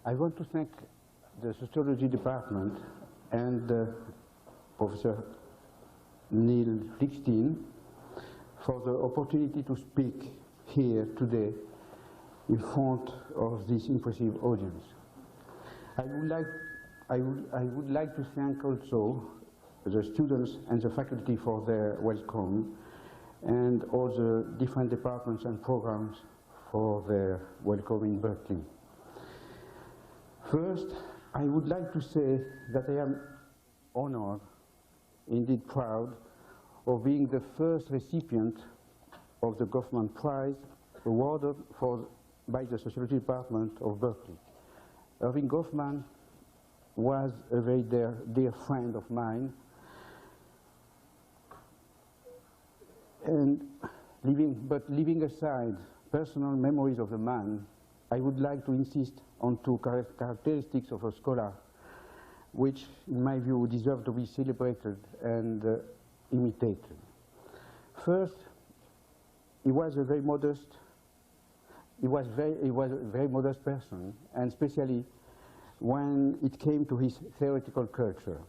I want to thank the Sociology Department and Professor Neil Lichtenstein for the opportunity to speak here today in front of this impressive audience. I would like to thank also the students and the faculty for their welcome, and all the different departments and programs for their welcome in Berkeley. First, I would like to say that I am honored, indeed proud, of being the first recipient of the Goffman Prize awarded by the Sociology Department of Berkeley. Erving Goffman was a very dear friend of mine, and leaving aside personal memories of the man, I would like to insist on two characteristics of a scholar which, in my view, deserve to be celebrated and imitated. First, he was a very modest person, and especially when it came to his theoretical culture.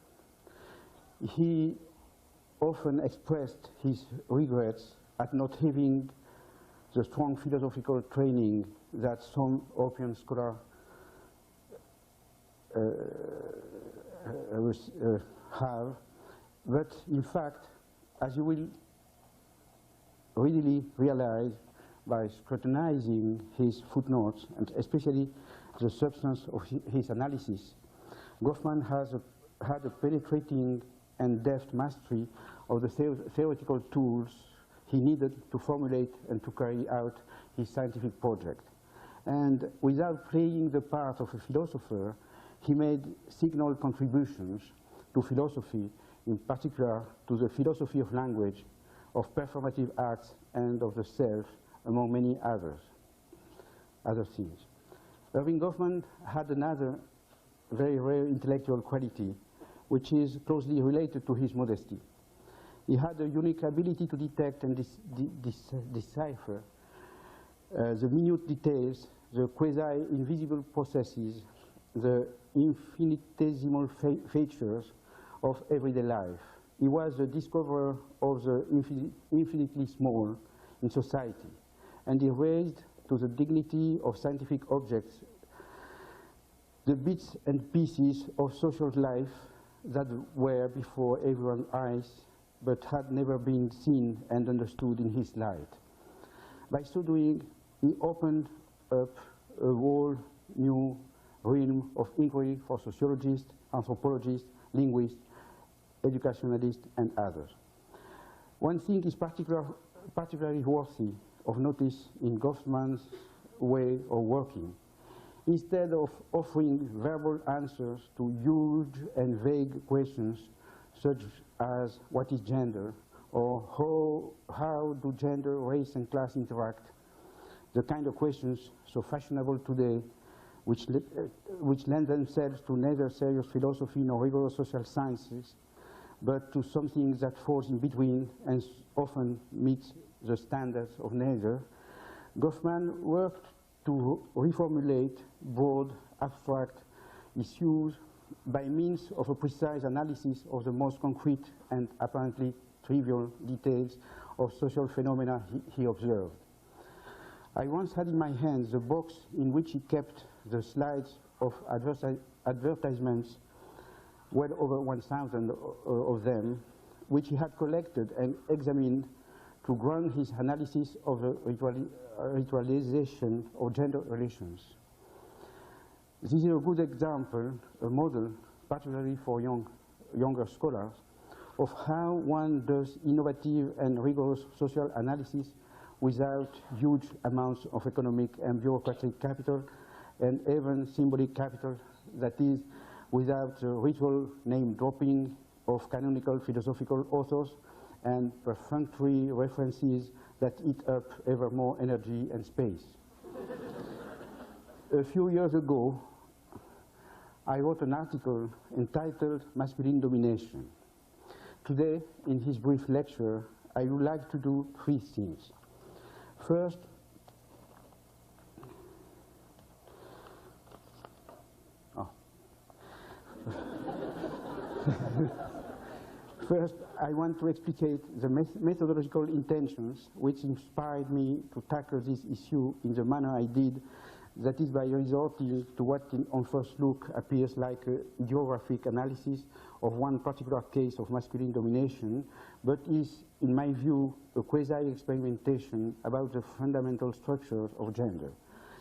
He often expressed his regrets at not having the strong philosophical training that some European scholars have, but in fact, as you will readily realize by scrutinizing his footnotes, and especially the substance of his analysis, Goffman had a penetrating and deft mastery of the theoretical tools he needed to formulate and to carry out his scientific project. And without playing the part of a philosopher, he made signal contributions to philosophy, in particular to the philosophy of language, of performative arts, and of the self, among many other things. Erving Goffman had another very rare intellectual quality, which is closely related to his modesty. He had a unique ability to detect and decipher the minute details, the quasi-invisible processes, the infinitesimal features of everyday life. He was the discoverer of the infinitely small in society, and he raised to the dignity of scientific objects the bits and pieces of social life that were before everyone's eyes, but had never been seen and understood in his light. By so doing, he opened up a whole new realm of inquiry for sociologists, anthropologists, linguists, educationalists, and others. One thing is particularly worthy of notice in Goffman's way of working. Instead of offering verbal answers to huge and vague questions such as what is gender, or how do gender, race, and class interact, the kind of questions so fashionable today which lend themselves to neither serious philosophy nor rigorous social sciences, but to something that falls in between and often meets the standards of neither, Goffman worked to reformulate broad, abstract issues by means of a precise analysis of the most concrete and apparently trivial details of social phenomena he observed. I once had in my hands the box in which he kept the slides of advertisements, well over 1,000 of them, which he had collected and examined to ground his analysis of the ritualization of gender relations. This is a good example, a model, particularly for younger scholars, of how one does innovative and rigorous social analysis without huge amounts of economic and bureaucratic capital, and even symbolic capital, that is, without the ritual name-dropping of canonical philosophical authors and perfunctory references that eat up ever more energy and space. A few years ago, I wrote an article entitled Masculine Domination. Today, in his brief lecture, I would like to do three things. First, First, I want to explicate the methodological intentions which inspired me to tackle this issue in the manner I did, that is by resorting to what on first look appears like a geographic analysis of one particular case of masculine domination, but is, in my view, a quasi-experimentation about the fundamental structures of gender.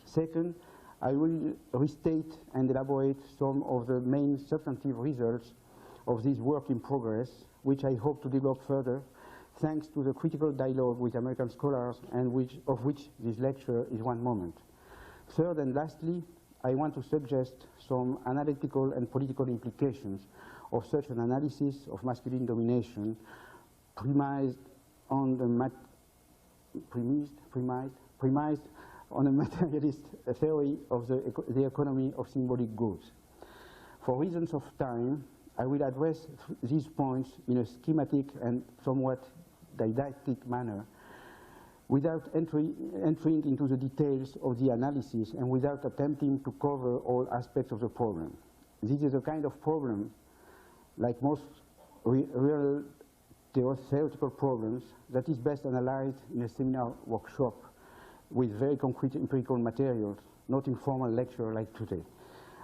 Second, I will restate and elaborate some of the main substantive results of this work in progress, which I hope to develop further, thanks to the critical dialogue with American scholars, and of which this lecture is one moment. Third and lastly, I want to suggest some analytical and political implications of such an analysis of masculine domination premised on a materialist theory of the economy of symbolic goods. For reasons of time, I will address these points in a schematic and somewhat didactic manner, without entering into the details of the analysis and without attempting to cover all aspects of the problem. This is a kind of problem, like most real theoretical problems, that is best analyzed in a seminar workshop with very concrete empirical materials, not in formal lecture like today.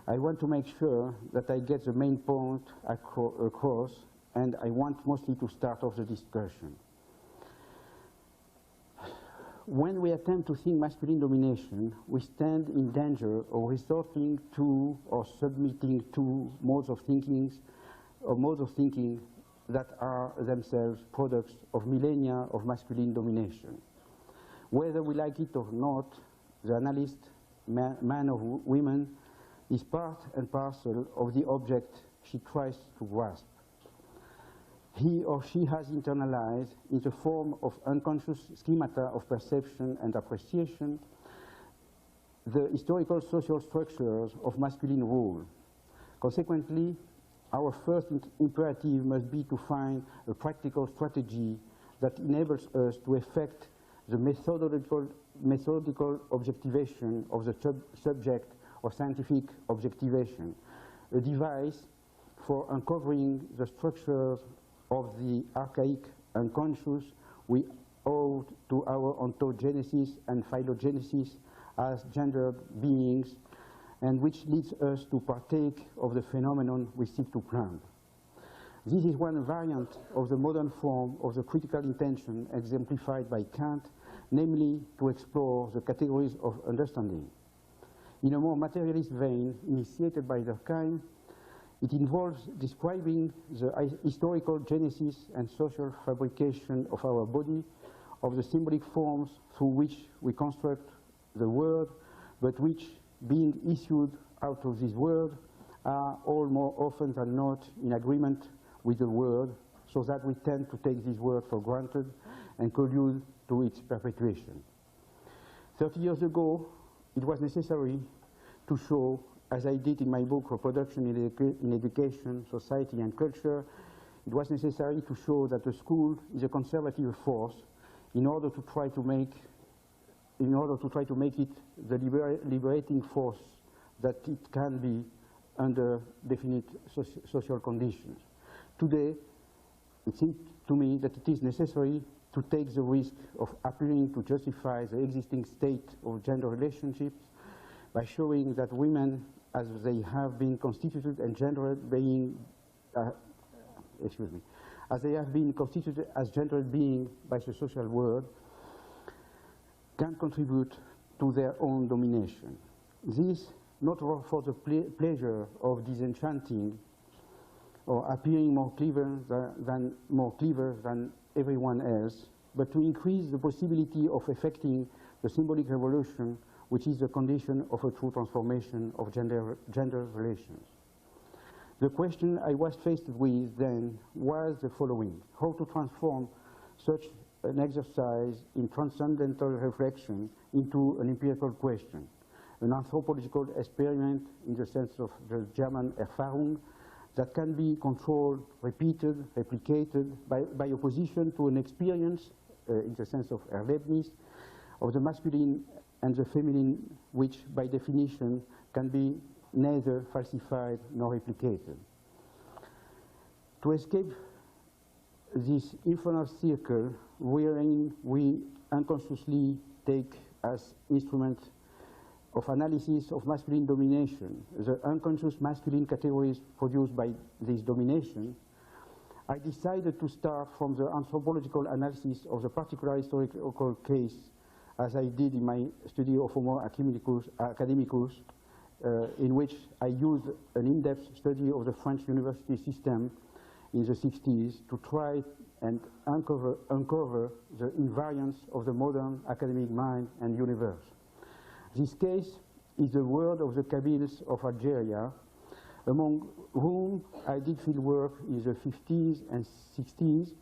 I want to make sure that I get the main point across, and I want mostly to start off the discussion. When we attempt to think masculine domination, we stand in danger of resorting to or submitting to modes of thinking that are themselves products of millennia of masculine domination. Whether we like it or not, the analyst, man or woman, is part and parcel of the object she tries to grasp. He or she has internalized, in the form of unconscious schemata of perception and appreciation, the historical social structures of masculine rule. Consequently, our first imperative must be to find a practical strategy that enables us to effect the methodological objectivation of the subject of scientific objectivation, a device for uncovering the structures of the archaic unconscious we owe to our ontogenesis and phylogenesis as gendered beings, and which leads us to partake of the phenomenon we seek to climb. This is one variant of the modern form of the critical intention exemplified by Kant, namely to explore the categories of understanding. In a more materialist vein, initiated by Durkheim, it involves describing the historical genesis and social fabrication of our body, of the symbolic forms through which we construct the world, but which, being issued out of this world, are all more often than not in agreement with the word, so that we tend to take this word for granted and collude to its perpetuation. 30 years ago, it was necessary to show, as I did in my book Reproduction in Education, Society and Culture, it was necessary to show that the school is a conservative force in order to try to make it the liberating force that it can be under definite social conditions. Today, it seems to me that it is necessary to take the risk of appearing to justify the existing state of gender relationships by showing that women, as they have been constituted and gendered being, as they have been constituted as gendered beings by the social world, can contribute to their own domination. This, not for the pleasure of disenchanting or appearing more clever than everyone else, but to increase the possibility of effecting the symbolic revolution, which is the condition of a true transformation of gender relations. The question I was faced with then was the following: how to transform such an exercise in transcendental reflection into an empirical question, an anthropological experiment in the sense of the German Erfahrung, that can be controlled, repeated, replicated by opposition to an experience, in the sense of Erlebnis, of the masculine and the feminine, which by definition can be neither falsified nor replicated. To escape this infernal circle wherein we unconsciously take as instrument of analysis of masculine domination the unconscious masculine categories produced by this domination, I decided to start from the anthropological analysis of the particular historical case, as I did in my study of Homo academicus, in which I used an in-depth study of the French university system in the 60s to try and uncover the invariance of the modern academic mind and universe. This case is the world of the Kabyles of Algeria, among whom I did field work in the 50s and 60s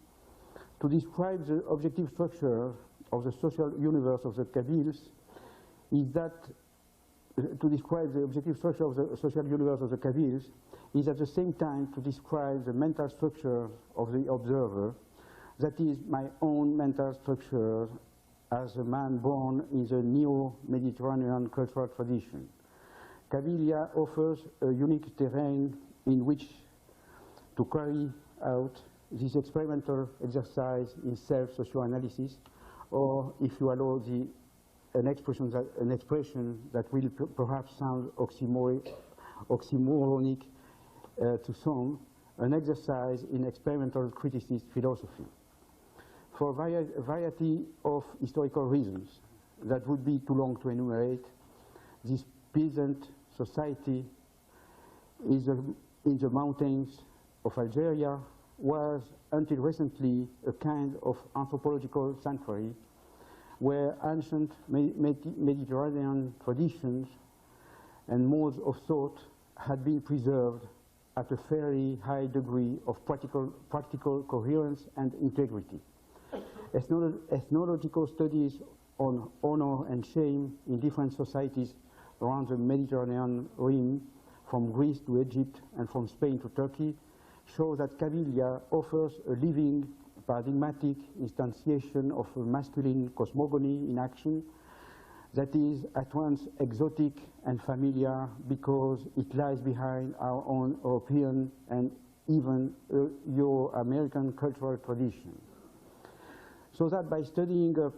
to describe the objective structure of the social universe of the Kabyles. Is that to describe the objective structure of the social universe of the Kabyles is at the same time to describe the mental structure of the observer, that is my own mental structure as a man born in the neo-Mediterranean cultural tradition. Kabylia offers a unique terrain in which to carry out this experimental exercise in self-socioanalysis, or if you allow an expression that will perhaps sound oxymoronic to some, an exercise in experimental criticist philosophy. For a variety of historical reasons that would be too long to enumerate, this peasant society in the mountains of Algeria was until recently a kind of anthropological sanctuary where ancient Mediterranean traditions and modes of thought had been preserved at a fairly high degree of practical coherence and integrity. Ethnological studies on honor and shame in different societies around the Mediterranean rim, from Greece to Egypt and from Spain to Turkey, show that Kabylia offers a living, paradigmatic instantiation of a masculine cosmogony in action that is at once exotic and familiar because it lies behind our own European and even Euro-American cultural tradition. So that by studying up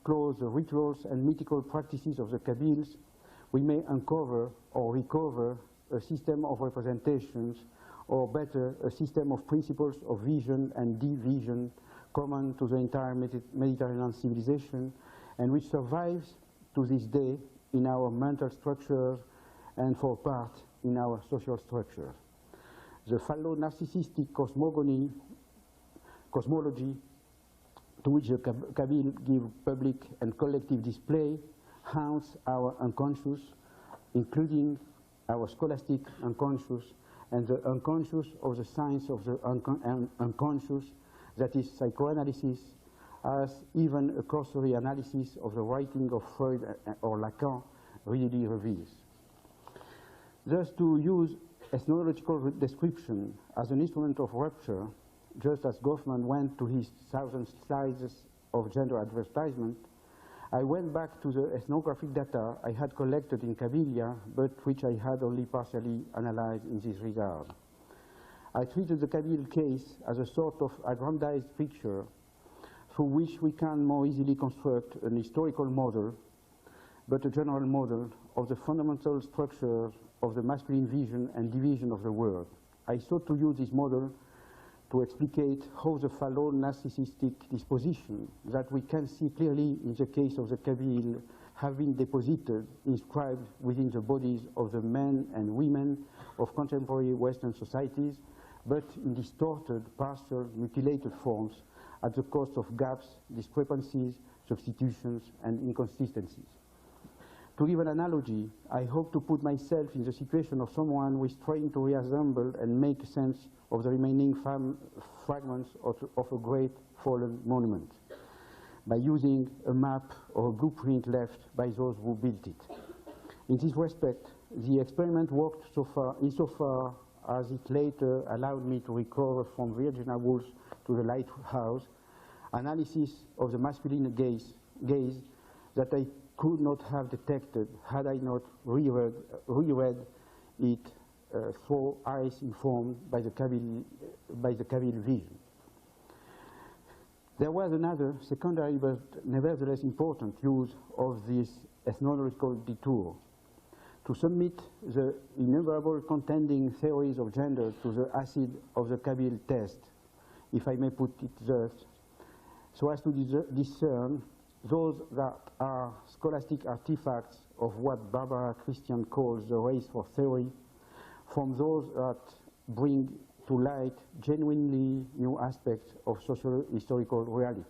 close the rituals and mythical practices of the Kabyles, we may uncover or recover a system of representations, or better, a system of principles of vision and division common to the entire Mediterranean civilization, and which survives to this day in our mental structures and for part in our social structures. The phallo-narcissistic cosmology to which the Kabyle give public and collective display haunts our unconscious, including our scholastic unconscious and the unconscious of the science of the unconscious, that is psychoanalysis, as even a cursory analysis of the writing of Freud or Lacan really reveals. Thus, to use ethnological description as an instrument of rupture, just as Goffman went to his 1,000 slides of gender advertisement, I went back to the ethnographic data I had collected in Kabylia, but which I had only partially analyzed in this regard. I treated the Kabyle case as a sort of aggrandized picture through which we can more easily construct an historical model, but a general model of the fundamental structure of the masculine vision and division of the world. I sought to use this model to explicate how the phallo-narcissistic disposition that we can see clearly in the case of the Kabyle have been deposited, inscribed within the bodies of the men and women of contemporary Western societies, but in distorted, partial, mutilated forms at the cost of gaps, discrepancies, substitutions, and inconsistencies. To give an analogy, I hope to put myself in the situation of someone who is trying to reassemble and make sense of the remaining fragments of a great fallen monument by using a map or a blueprint left by those who built it. In this respect, the experiment worked insofar as it later allowed me to recover from Virginia Woolf to the lighthouse analysis of the masculine gaze that I could not have detected had I not reread it through eyes informed by the Kabyle vision. There was another secondary but nevertheless important use of this ethnological detour to submit the innumerable contending theories of gender to the acid of the Kabyle test, if I may put it thus, so as to discern those that are scholastic artifacts of what Barbara Christian calls the race for theory, from those that bring to light genuinely new aspects of social historical reality.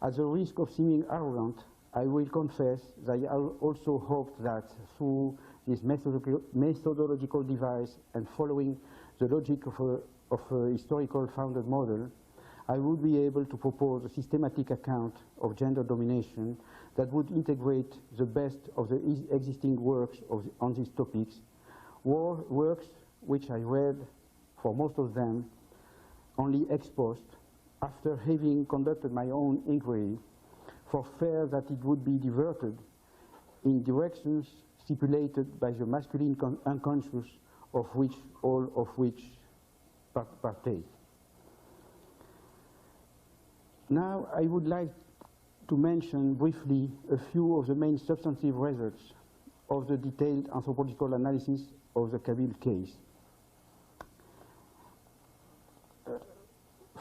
At the risk of seeming arrogant, I will confess that I also hoped that through this methodological device and following the logic of a historical founded model, I would be able to propose a systematic account of gender domination that would integrate the best of the existing works on these topics, works which I read, for most of them, only ex post, after having conducted my own inquiry, for fear that it would be diverted in directions stipulated by the masculine unconscious of which all of which partake. Now I would like to mention briefly a few of the main substantive results of the detailed anthropological analysis of the Kabyle case.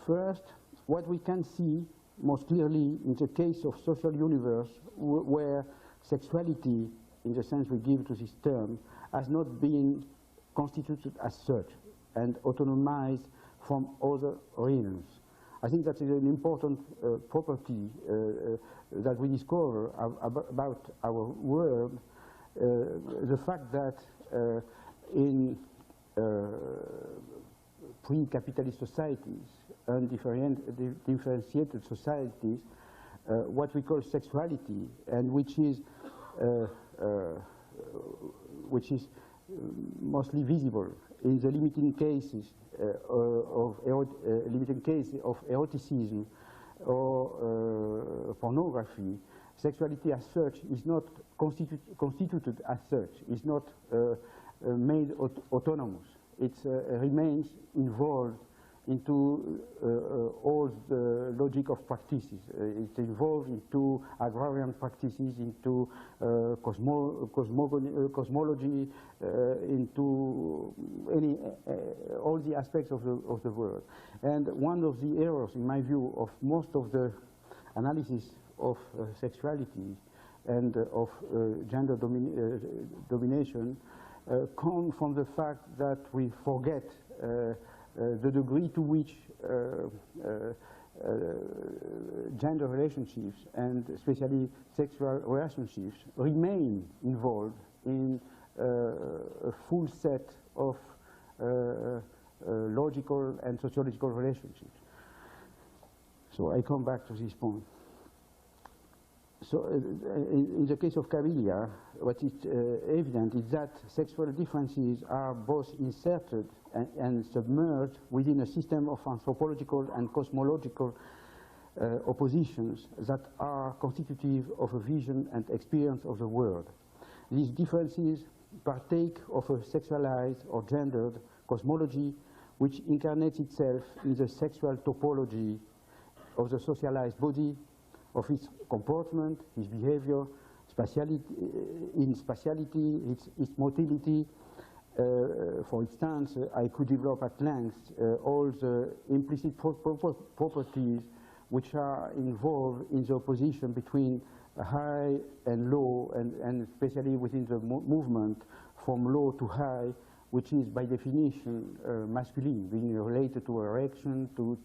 First, what we can see most clearly in the case of social universe where sexuality, in the sense we give to this term, has not been constituted as such and autonomized from other realms. I think that is an important property that we discover about our world, the fact that in pre-capitalist societies, undifferentiated societies, what we call sexuality, and which is mostly visible in the limiting cases of eroticism or pornography. Sexuality as such is not constituted as such, is not made autonomous. It remains involved into all the logic of practices. It's involved into agrarian practices, into cosmology, into all the aspects of the world. And one of the errors, in my view, of most of the analysis of sexuality and of gender domination come from the fact that we forget the degree to which gender relationships, and especially sexual relationships, remain involved in a full set of logical and sociological relationships. So I come back to this point. So in the case of Kabylia, what is evident is that sexual differences are both inserted and submerged within a system of anthropological and cosmological oppositions that are constitutive of a vision and experience of the world. These differences partake of a sexualized or gendered cosmology which incarnates itself in the sexual topology of the socialized body, of its comportment, its behavior, spatiality, its motility. For instance, I could develop at length all the implicit properties which are involved in the opposition between high and low, and especially within the movement from low to high, which is by definition masculine, being related to erection, to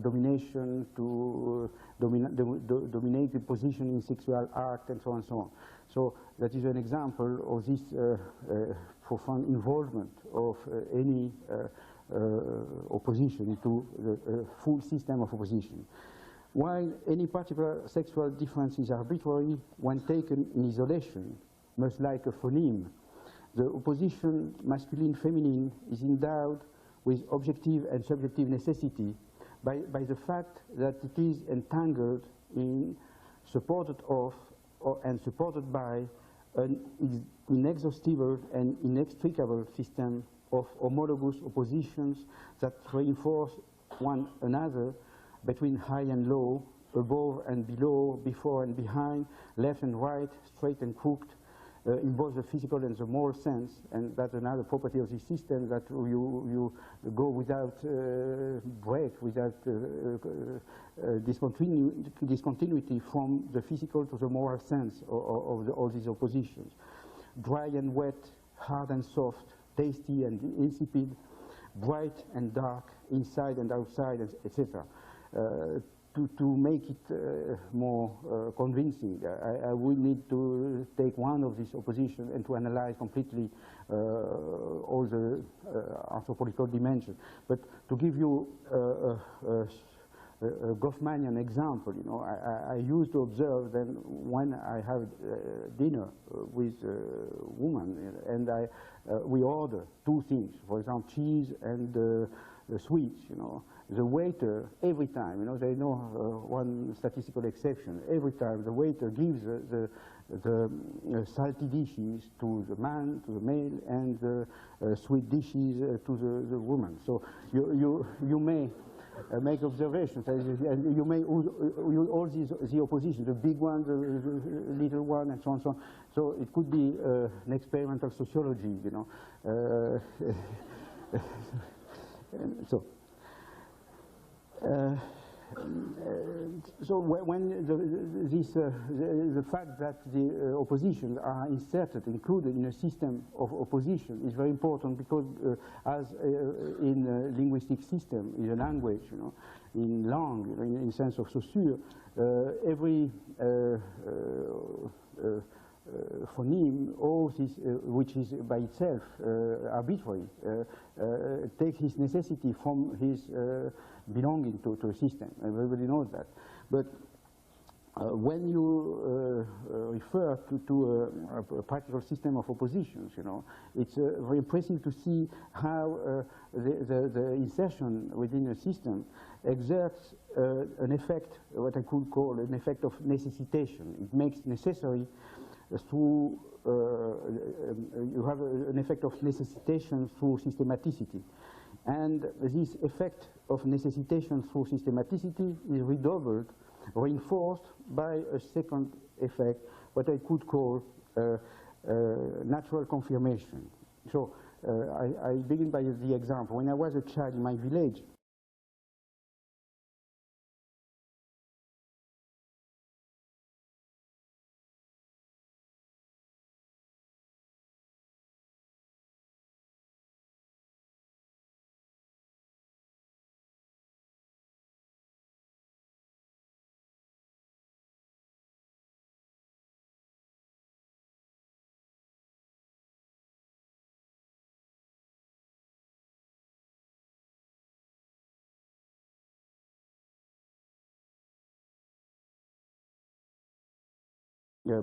domination, to dominate the position in sexual act, and so on and so on. So that is an example of this profound involvement of any opposition to the full system of opposition. While any particular sexual difference is arbitrary when taken in isolation, much like a phoneme, the opposition masculine-feminine is endowed with objective and subjective necessity by the fact that it is entangled in, supported of, and supported by an inexhaustible and inextricable system of homologous oppositions that reinforce one another between high and low, above and below, before and behind, left and right, straight and crooked, in both the physical and the moral sense. And that's another property of this system, that you go without break, without discontinuity from the physical to the moral sense of all these oppositions. Dry and wet, hard and soft, tasty and insipid, bright and dark, inside and outside, etc. To make it more convincing, I would need to take one of these oppositions and to analyze completely all the anthropological dimensions. But to give you a Goffmanian example, you know, I used to observe that when I have dinner with a woman and we order two things, for example, cheese and the sweets, you know. The waiter, every time, you know, there is no one statistical exception, every time the waiter gives the salty dishes to the man, to the male, and the sweet dishes to the woman. So you may make observations, and you may all the opposition, the big one, the little one, and so on, so on. So it could be an experimental sociology, you know. So. So when the fact that the oppositions are inserted, included in a system of opposition is very important, because as in a linguistic system, in a language, you know, in langue, in sense of saussure, every phoneme, all this, which is by itself arbitrary, take his necessity from his belonging to a system. Everybody knows that. But when you refer to a practical system of oppositions, you know, it's very impressive to see how the insertion within a system exerts an effect, what I could call an effect of necessitation. It makes necessary through, you have an effect of necessitation through systematicity. And this effect of necessitation through systematicity is redoubled, reinforced by a second effect, what I could call natural confirmation. So I begin by the example. When I was a child in my village,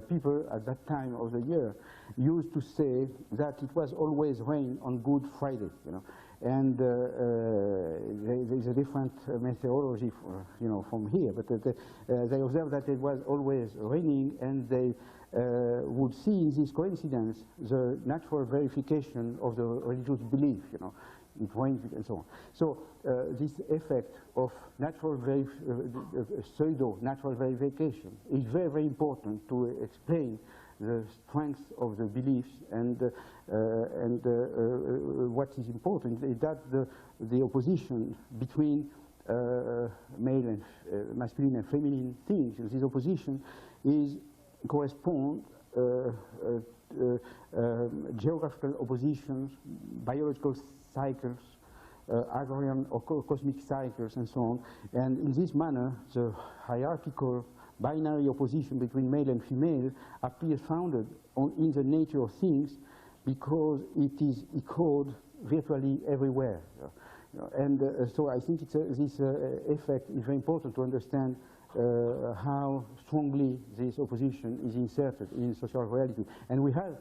people at that time of the year used to say that it was always rain on Good Friday, you know, and there is a different methodology, you know, from here. But they observed that it was always raining, and they would see in this coincidence the natural verification of the religious belief, you know. It rains and so on. So this effect of natural pseudo-natural verification is very, very important to explain the strength of the beliefs, and what is important is that the opposition between male and masculine and feminine things, this opposition corresponds geographical oppositions, biological cycles, agrarian or cosmic cycles, and so on. And in this manner, the hierarchical binary opposition between male and female appears founded in the nature of things, because it is echoed virtually everywhere. And so I think this effect is very important to understand how strongly this opposition is inserted in social reality. And we have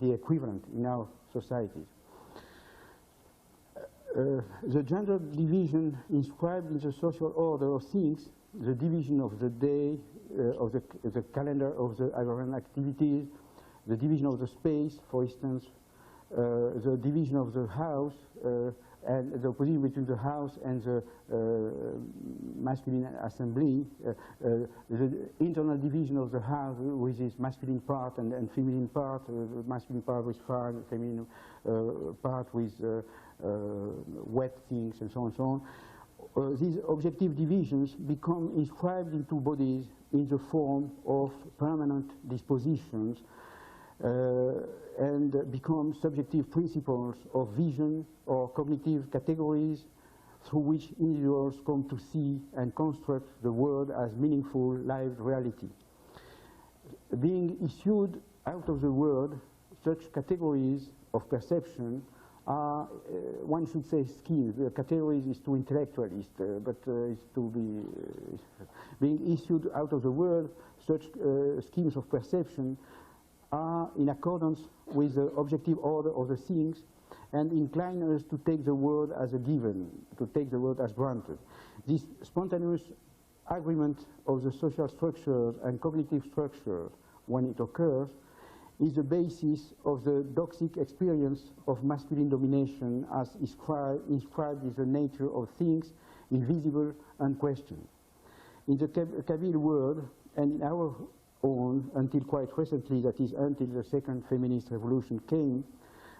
the equivalent in our societies. The gender division inscribed in the social order of things, the division of the day, of the calendar of the agrarian activities, the division of the space, for instance, the division of the house, and the opposition between the house and the masculine assembly, the internal division of the house with its masculine part and feminine part, masculine part with fire, feminine part with wet things, and so on and so on. These objective divisions become inscribed into bodies in the form of permanent dispositions and become subjective principles of vision or cognitive categories through which individuals come to see and construct the world as meaningful, lived reality. Being issued out of the world, such categories of perception are, one should say, schemes. The categories is too intellectualist, but it's to be being issued out of the world. Such schemes of perception are in accordance with the objective order of the things and incline us to take the world as a given, to take the world as granted. This spontaneous agreement of the social structures and cognitive structures, when it occurs, is the basis of the doxic experience of masculine domination as inscribed in the nature of things, invisible and questioned. In the Kabyle world and in our own, until quite recently, that is until the second feminist revolution came,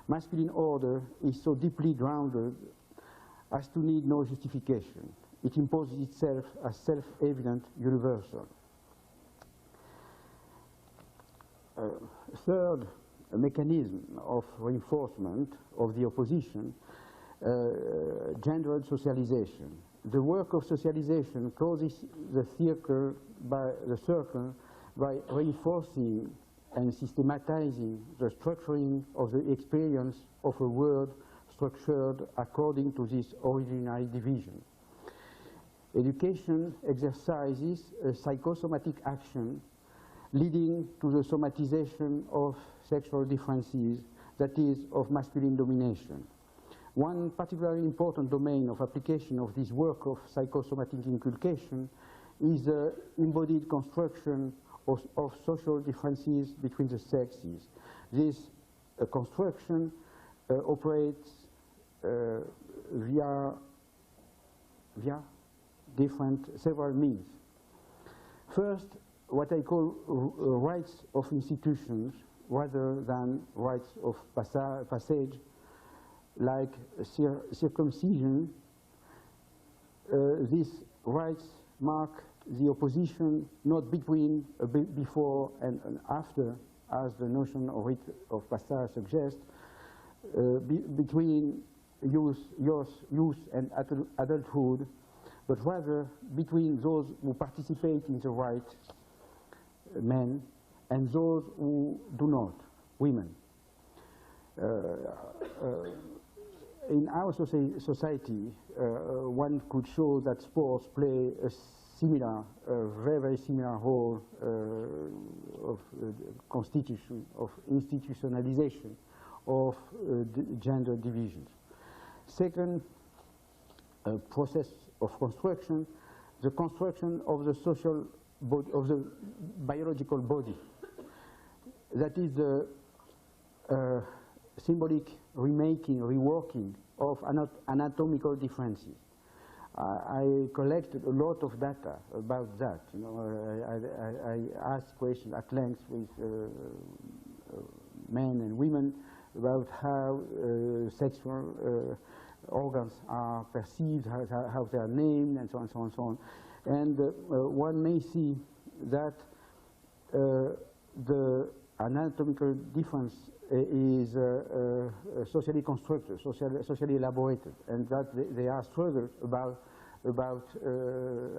masculine order is so deeply grounded as to need no justification. It imposes itself as self-evident, universal. Third mechanism of reinforcement of the opposition, gendered socialization. The work of socialization closes the circle by reinforcing and systematizing the structuring of the experience of a world structured according to this original division. Education exercises a psychosomatic action leading to the somatization of sexual differences, that is, of masculine domination. One particularly important domain of application of this work of psychosomatic inculcation is the embodied construction of social differences between the sexes. This construction operates via several means. First, what I call rites of institutions rather than rites of passage, like circumcision. These rites mark the opposition not between before and after, as the notion of rite of passage suggests, between youth and adulthood, but rather between those who participate in the rite, men, and those who do not, women. In our society, one could show that sports play a similar, very, very similar role of institutionalization of gender divisions. Second process of construction, the construction of the social body, of the biological body. That is the symbolic remaking, reworking of anatomical differences. I collected a lot of data about that. You know, I asked questions at length with men and women about how sexual organs are perceived, how they are named, and so on, so on, so on. And one may see that the anatomical difference is socially constructed, socially elaborated, and that they are struggles about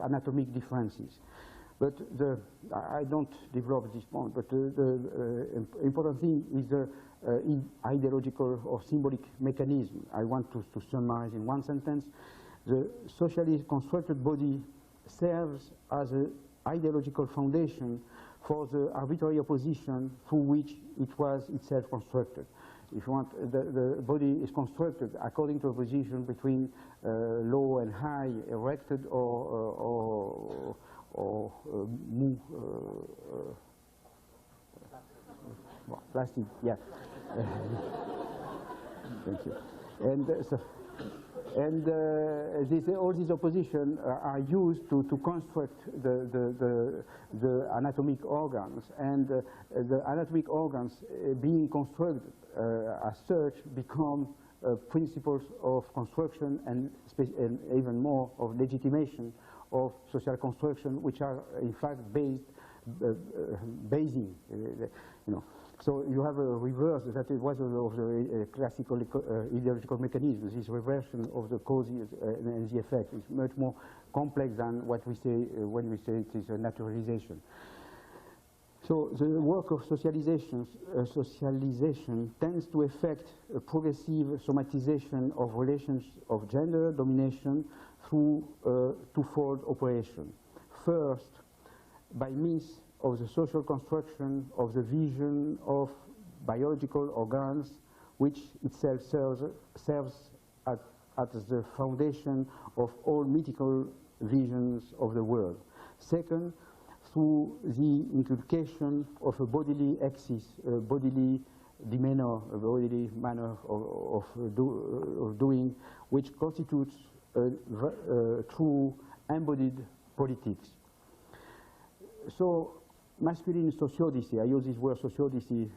anatomic differences. But I don't develop this point, but the important thing is the ideological or symbolic mechanism. I want to summarize in one sentence. The socially constructed body serves as an ideological foundation for the arbitrary opposition through which it was itself constructed. If you want, the body is constructed according to a position between low and high, erected or mou, well, plastic, yeah. Thank you. All these oppositions are used to construct the anatomic organs, and the anatomic organs being constructed as such become principles of construction and even more of legitimation of social construction, which are in fact basing, you know. So you have a reverse, that it was of the classical ideological mechanism. This reversion of the causes and the effect is much more complex than what we say when we say it is a naturalization. So the work of socialization tends to effect a progressive somatization of relations of gender domination through twofold operation. First, by means of the social construction of the vision of biological organs, which itself serves as the foundation of all mythical visions of the world. Second, through the inculcation of a bodily axis, a bodily demeanor, a bodily manner of doing, which constitutes a true embodied politics. So, masculine sociodicy, I use this word sociodicy,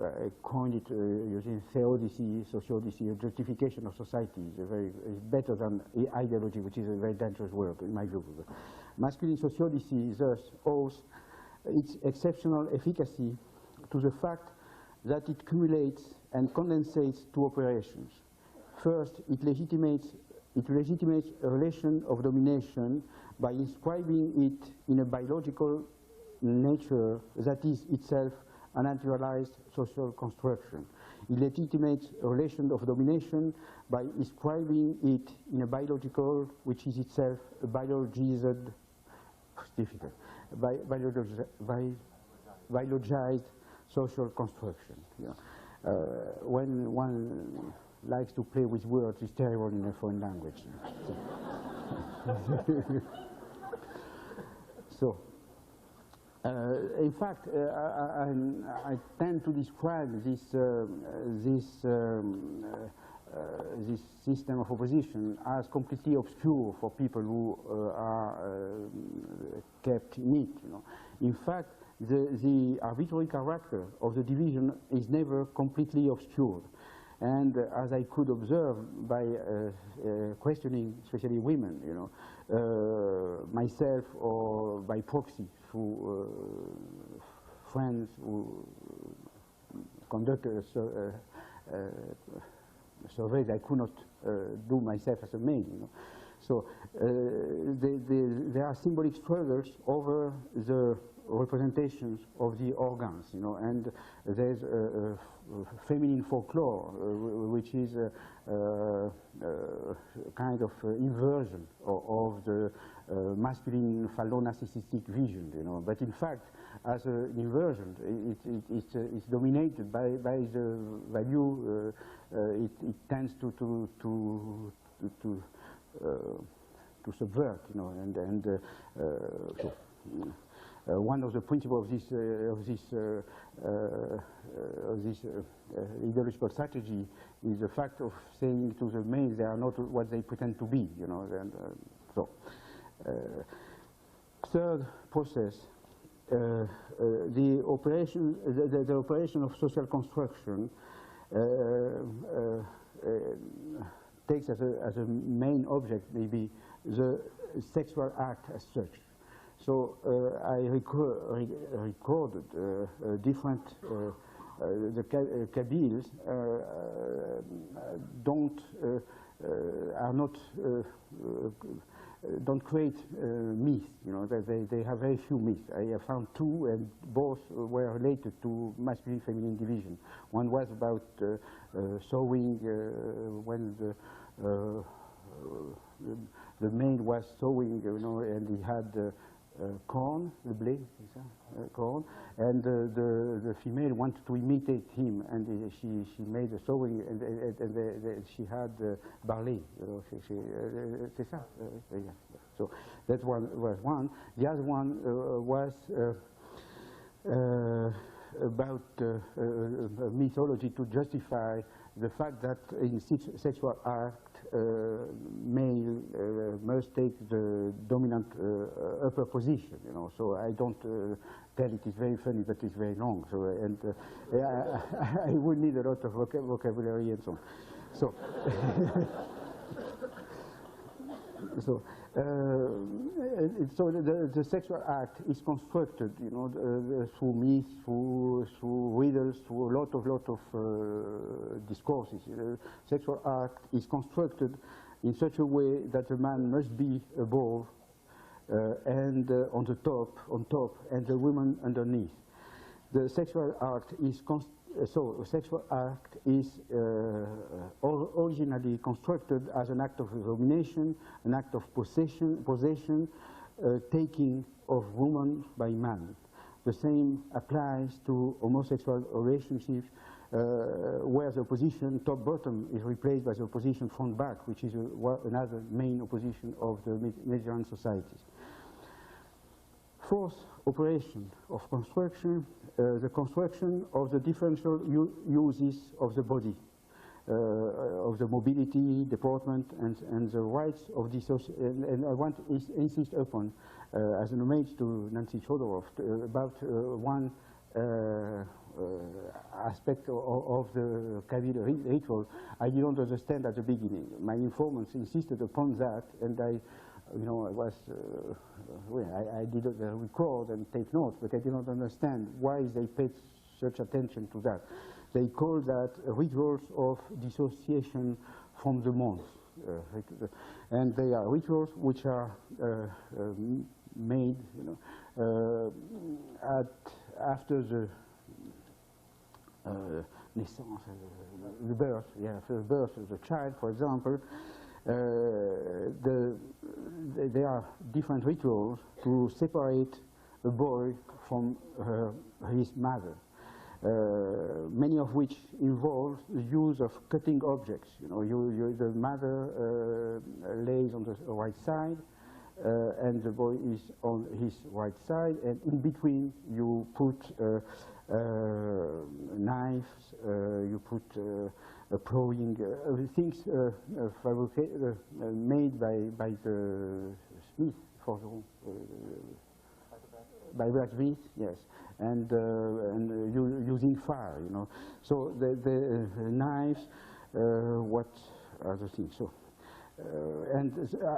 I coined it using theodicy, sociodicy, a justification of society. It's better than ideology, which is a very dangerous word in my view. Masculine sociodicy thus owes its exceptional efficacy to the fact that it cumulates and condensates two operations. First, it legitimates a relation of domination by inscribing it in a biological nature that is itself a naturalized social construction. It legitimates a relation of domination by inscribing it in a biological, which is itself a biologized, difficult, biologized social construction. Yeah. When one likes to play with words, it's terrible in a foreign language. So, in fact, I tend to describe this system of opposition as completely obscure for people who are kept in it. You know. In fact, the arbitrary character of the division is never completely obscured. And as I could observe by questioning, especially women, you know, myself or by proxy through friends who conduct surveys I could not do myself as a male, you know. So there are symbolic struggles over the representations of the organs, you know, and there's a feminine folklore, which is a kind of inversion of the masculine phallo-narcissistic vision, you know. But in fact, as an inversion, it's dominated by the value it tends to subvert, you know, and one of the principles of this ideological strategy is the fact of saying to the males they are not what they pretend to be, you know. And third process, the operation of social construction takes as a main object maybe the sexual act as such. So I recorded different, the Kabyles don't create myths, you know, they have very few myths. I have found two, and both were related to masculine-feminine division. One was about sowing when the male was sowing, you know, and he had corn, the blé, corn, and the female wanted to imitate him, and she made a sewing, and she had barley. C'est ça. So that one was one. The other one was about mythology to justify the fact that in sexual act male must take the dominant upper position, you know. So I don't tell it is very funny, but it's very long. So and I would need a lot of vocabulary and so on. So. So the sexual act is constructed, you know, through myths, through riddles, through a lot of discourses. Sexual act is constructed in such a way that the man must be above and on top, and the woman underneath. The sexual act is originally constructed as an act of domination, an act of possession, taking of woman by man. The same applies to homosexual relationships, where the opposition top-bottom is replaced by the opposition front-back, which is another main opposition of the Mediterranean societies. Fourth operation of construction, the construction of the differential uses of the body, of the mobility, deportment, and the rights of dissociation. And I want to insist upon, as an homage to Nancy Chodorov, about one aspect of the Kabyle ritual I didn't understand at the beginning. My informants insisted upon that, and I was, I did record and take notes, but I did not understand why they paid such attention to that. They call that rituals of dissociation from the month. And they are rituals which are made, after the naissance, the birth, the birth of the child, for example. There are different rituals to separate a boy from his mother, many of which involve the use of cutting objects. The mother lays on the right side, and the boy is on his right side, and in between you put knives, you put plowing, things made by the smith for the by blacksmith, yes, and using fire, So the knives, what are the things? So, and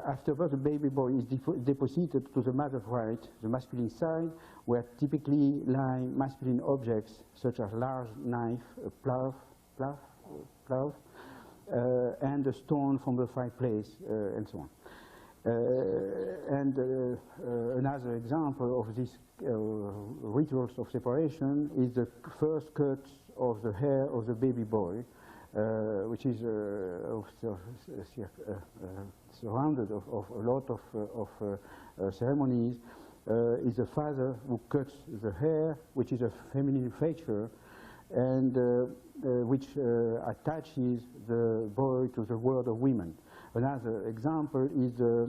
afterwards, the baby boy is deposited to the mother's right, the masculine side, where typically lie masculine objects such as large knife, a plow, and a stone from the fireplace, and so on. Another example of these rituals of separation is the first cut of the hair of the baby boy, which is surrounded of a lot of ceremonies. Is the father who cuts the hair, which is a feminine feature, and which attaches the boy to the world of women. Another example is the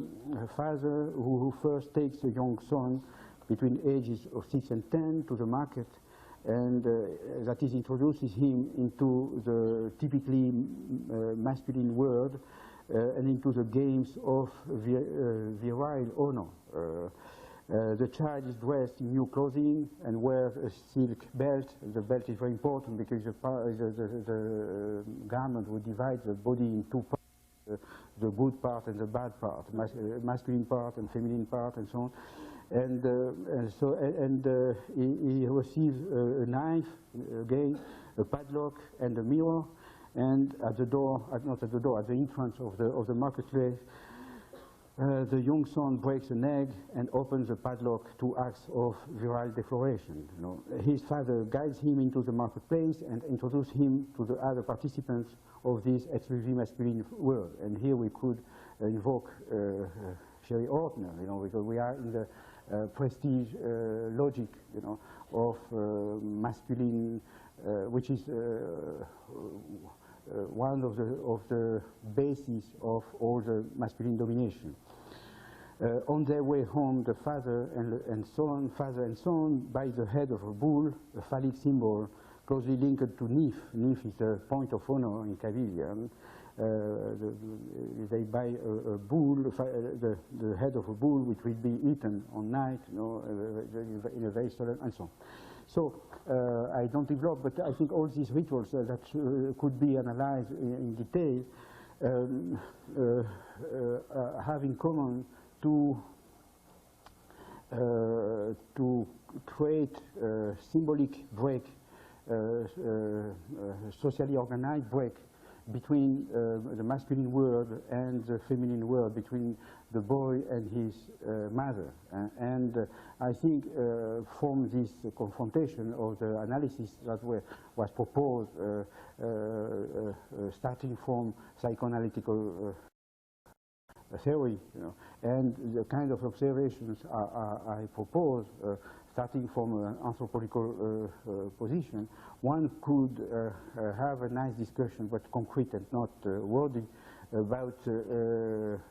father who first takes a young son between ages of 6 and 10 to the market, and that is introduces him into the typically masculine world and into the games of virile honor. The child is dressed in new clothing and wears a silk belt. The belt is very important because the garment will divide the body in two parts, the good part and the bad part, masculine part and feminine part, and so on. And he receives a knife, again, a padlock, and a mirror. And at the door, not at the door, at the entrance of the marketplace, the young son breaks an egg and opens the padlock to acts of virile declaration. His father guides him into the marketplace and introduces him to the other participants of this exclusively masculine world. And here we could invoke Sherry Ortner, because we are in the prestige logic, of masculine, which is one of the bases of all the masculine domination. On their way home, the father and son, by the head of a bull, a phallic symbol closely linked to Nif. Nif is the point of honor in Kabylian. They buy a bull, the head of a bull, which will be eaten on night, you know, in a very solemn, and so on. So I don't develop, but I think all these rituals that could be analyzed in detail have in common to create a symbolic break, socially organized break between the masculine world and the feminine world, between the boy and his mother. And I think from this confrontation of the analysis that was proposed, starting from psychoanalytical theory, you know, and the kind of observations I propose, starting from an anthropological position, one could have a nice discussion, but concrete and not wordy, about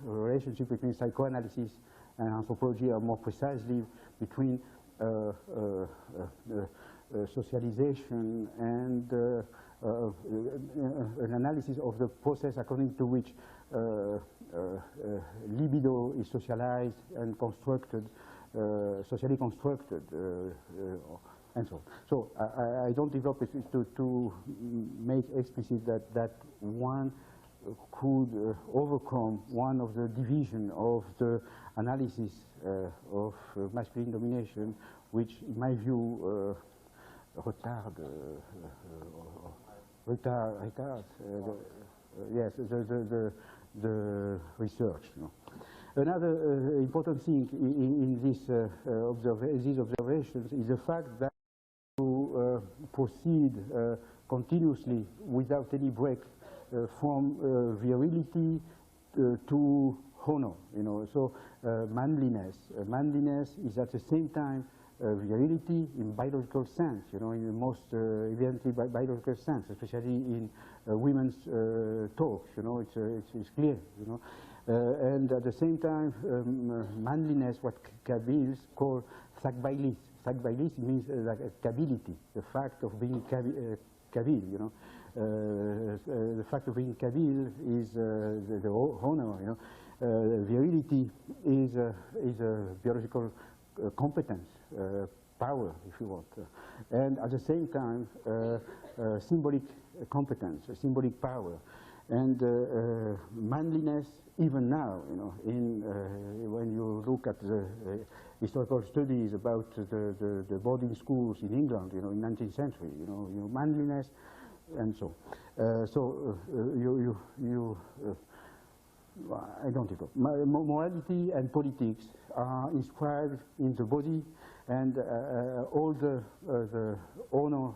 relationship between psychoanalysis and anthropology, or more precisely between socialization and an analysis of the process according to which libido is socialized and constructed, socially constructed, and so on. So I don't develop it to make explicit that one could overcome one of the division of the analysis of masculine domination, which, in my view, retards yes, the research. You know. Another important thing in this, these observations is the fact that to proceed continuously without any break from virility to honor, you know. So manliness is at the same time virility in biological sense, you know, in the most evidently biological sense, especially in women's talk, you know, it's clear, you know. And at the same time, manliness, what Kabyles call sakbailis. Sakbailis means like Kability, the fact of being Kabyle, you know. The fact of being Kabyle is the honor, you know. Virility is a biological competence, power, if you want. And at the same time, symbolic competence, symbolic power. And manliness, even now, you know, when you look at the historical studies about the boarding schools in England, you know, in 19th century, you know, manliness, and so. I don't know. Morality and politics are inscribed in the body, and all the honor,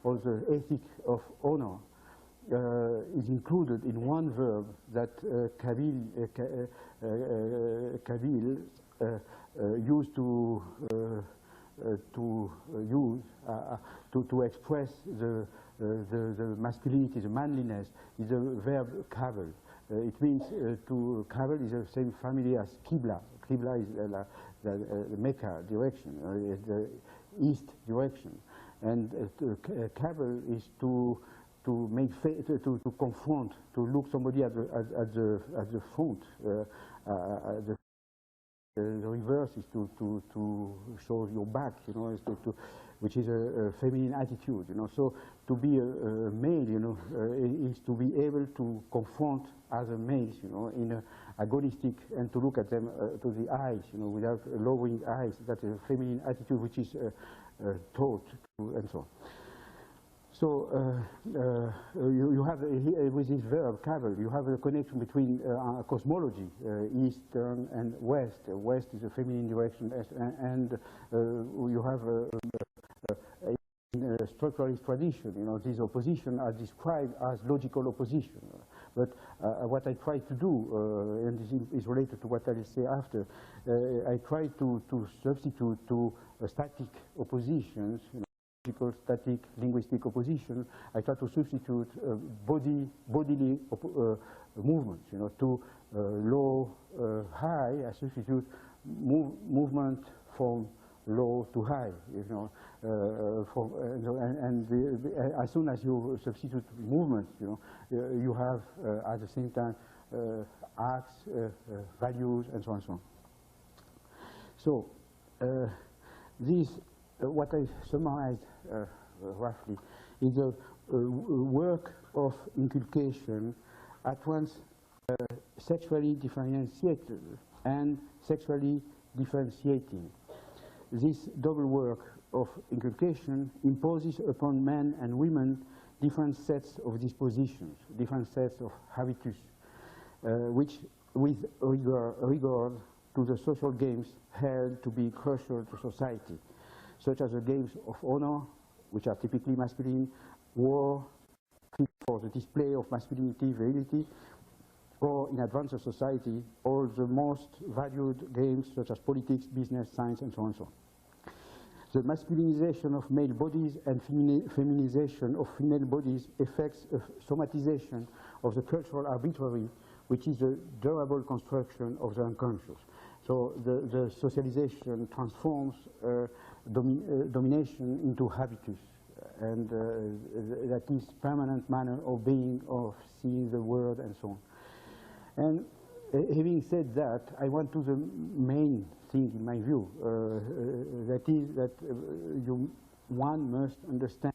all the ethic of honor is included in one verb that Kabyle used to express the masculinity, the manliness, is the verb kavel. It means kavel is the same family as Qibla. Qibla is the Mecca direction, the east direction, and kavel is to confront, to look somebody at the front. The reverse is to show your back, you know, which is a feminine attitude, you know. So to be a male, you know, is to be able to confront other males, you know, in a agonistic, and to look at them to the eyes, you know, without lowering eyes. That is a feminine attitude which is taught, and so on. So you have, with this verb, kavel, you have a connection between cosmology, Eastern and West. West is a feminine direction, and you have in a structuralist tradition, you know, these oppositions are described as logical opposition. But what I try to do, and this is related to what I will say after, I try to substitute to static oppositions, you know, static linguistic opposition, I try to substitute bodily movements. To low, high, I substitute movement from low to high. As soon as you substitute movements, you have at the same time acts, values, and so on and so on. So this, what I summarized roughly, is a work of inculcation at once sexually differentiated and sexually differentiating. This double work of inculcation imposes upon men and women different sets of dispositions, different sets of habitus, which with regard to the social games held to be crucial to society, such as the games of honor, which are typically masculine, war, for the display of masculinity, virility, or in advanced society, all the most valued games such as politics, business, science, and so on and so on. The masculinization of male bodies and feminization of female bodies affects a somatization of the cultural arbitrary, which is a durable construction of the unconscious. So the socialization transforms domination into habitus, and that is permanent manner of being, of seeing the world, and so on. And having said that, I want to the main thing in my view, that is that one must understand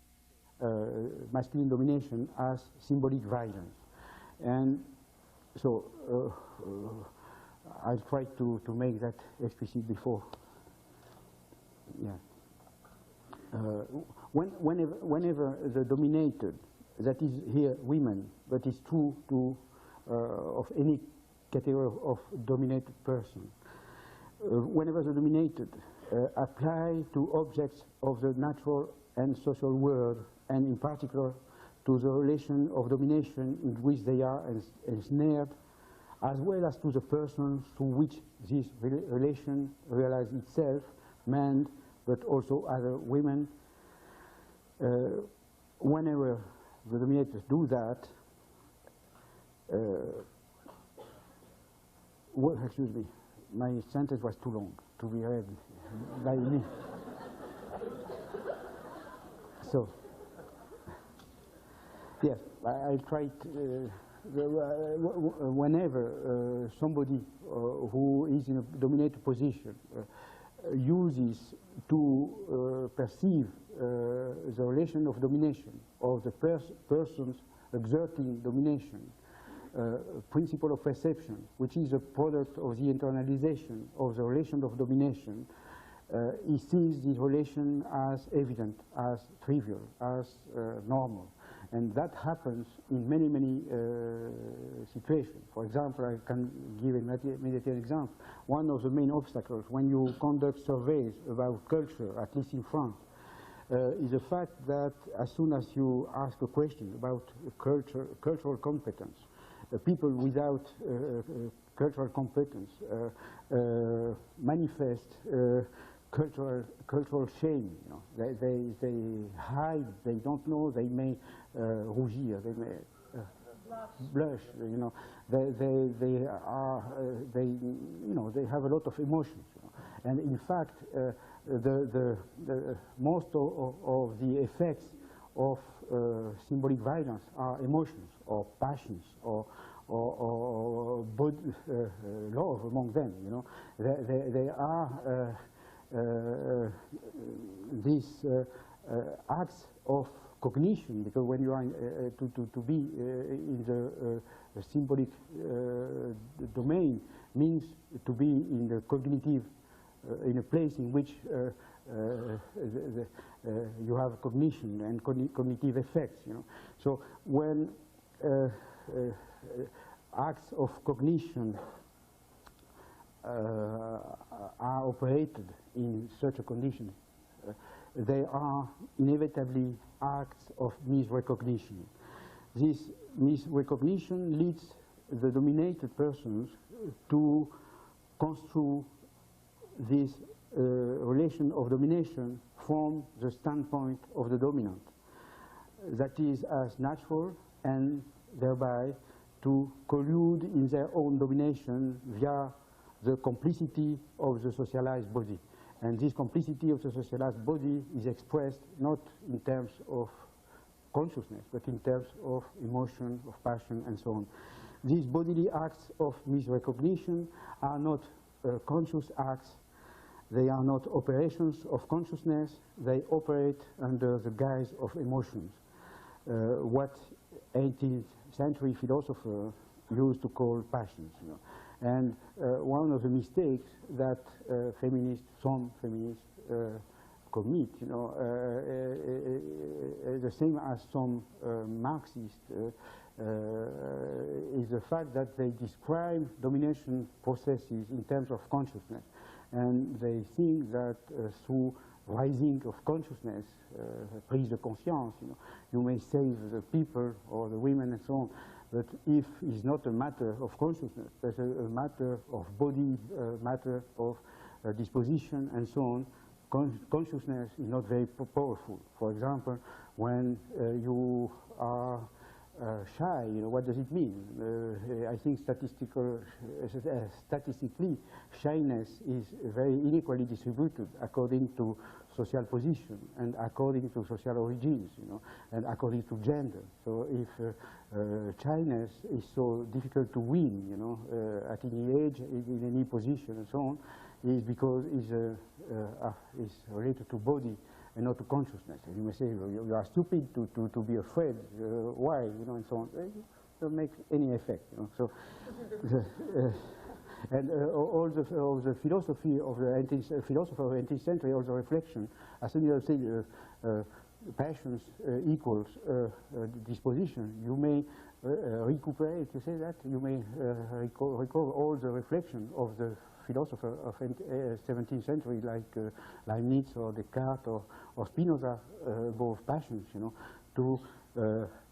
masculine domination as symbolic violence. And so I'll try to make that explicit before. Yeah. Whenever the dominated, that is here women, but it's true to of any category of dominated person, whenever the dominated apply to objects of the natural and social world, and in particular to the relation of domination in which they are ensnared, as well as to the persons to which this relation realizes itself, men, but also other women. Whenever the dominators do that, excuse me, my sentence was too long to be read by me. So, yes, I tried. Whenever somebody who is in a dominated position uses to perceive the relation of domination of the persons exerting domination, principle of perception, which is a product of the internalization of the relation of domination, he sees this relation as evident, as trivial, as normal. And that happens in many, many situations. For example, I can give immediately an example. One of the main obstacles when you conduct surveys about culture, at least in France, is the fact that as soon as you ask a question about cultural competence, people without cultural competence manifest cultural shame. They hide. They don't know. They may rougir. They may blush. They have a lot of emotions. And in fact, the most of the effects of symbolic violence are emotions or passions or love among them. They are these acts of cognition, because when you are to be in the symbolic domain means to be in the cognitive, in a place in which you have cognition and cognitive effects. So when acts of cognition are operated in such a condition, they are inevitably acts of misrecognition. This misrecognition leads the dominated persons to construe this relation of domination from the standpoint of the dominant. That is as natural, and thereby to collude in their own domination via the complicity of the socialized body. And this complicity of the socialized body is expressed not in terms of consciousness, but in terms of emotion, of passion, and so on. These bodily acts of misrecognition are not conscious acts. They are not operations of consciousness. They operate under the guise of emotions. What 18th century philosophers used to call passions. You know. And one of the mistakes that some feminists commit, you know, the same as some Marxists, is the fact that they describe domination processes in terms of consciousness. And they think that through rising of consciousness, prise de conscience, you know, you may save the people or the women and so on. But if it's not a matter of consciousness, but a matter of body, matter of disposition and so on, consciousness is not very powerful. For example, when you are shy, you know, what does it mean? I think statistically, shyness is very unequally distributed according to social position and according to social origins, you know, and according to gender. So if shyness is so difficult to win, you know, at any age, in any position and so on, is because it's related to body and not to consciousness. You may say, you are stupid to be afraid. Why? You know, and so on. It doesn't make any effect. You know. So, and all the philosophy of the 18th century, all the reflection, as soon as you say passions equals disposition, you may recuperate. You say that you may recover all the reflection of the philosopher of 17th century, like Leibniz or Descartes or Spinoza, both passions, you know, to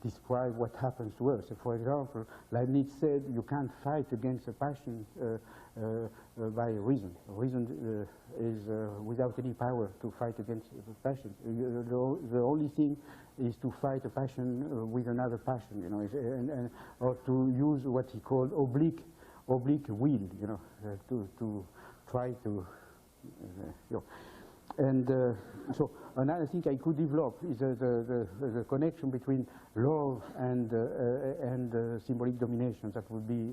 describe what happens to us. So for example, Leibniz said you can't fight against a passion by reason. Reason is without any power to fight against a passion. The only thing is to fight a passion with another passion, you know, or to use what he called oblique will, you know, to try to, you know. And so another thing I could develop is the connection between love and symbolic domination. That would be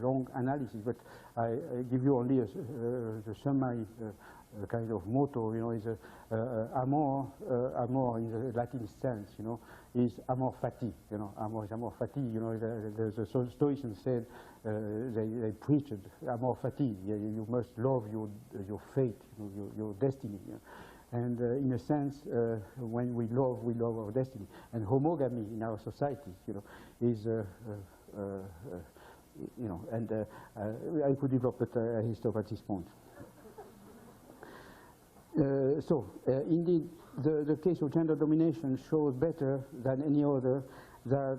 long analysis, but I give you only the summary kind of motto, you know, is amor in the Latin sense, you know, is amor fati, you know, amor is amor fati, you know, the Stoicians said, they preached amor fati, you must love your fate, you know, your destiny, you know. And in a sense, when we love our destiny. And homogamy in our society, you know, is, you know, and I could develop, but I stop at this point. Indeed, the case of gender domination shows better than any other that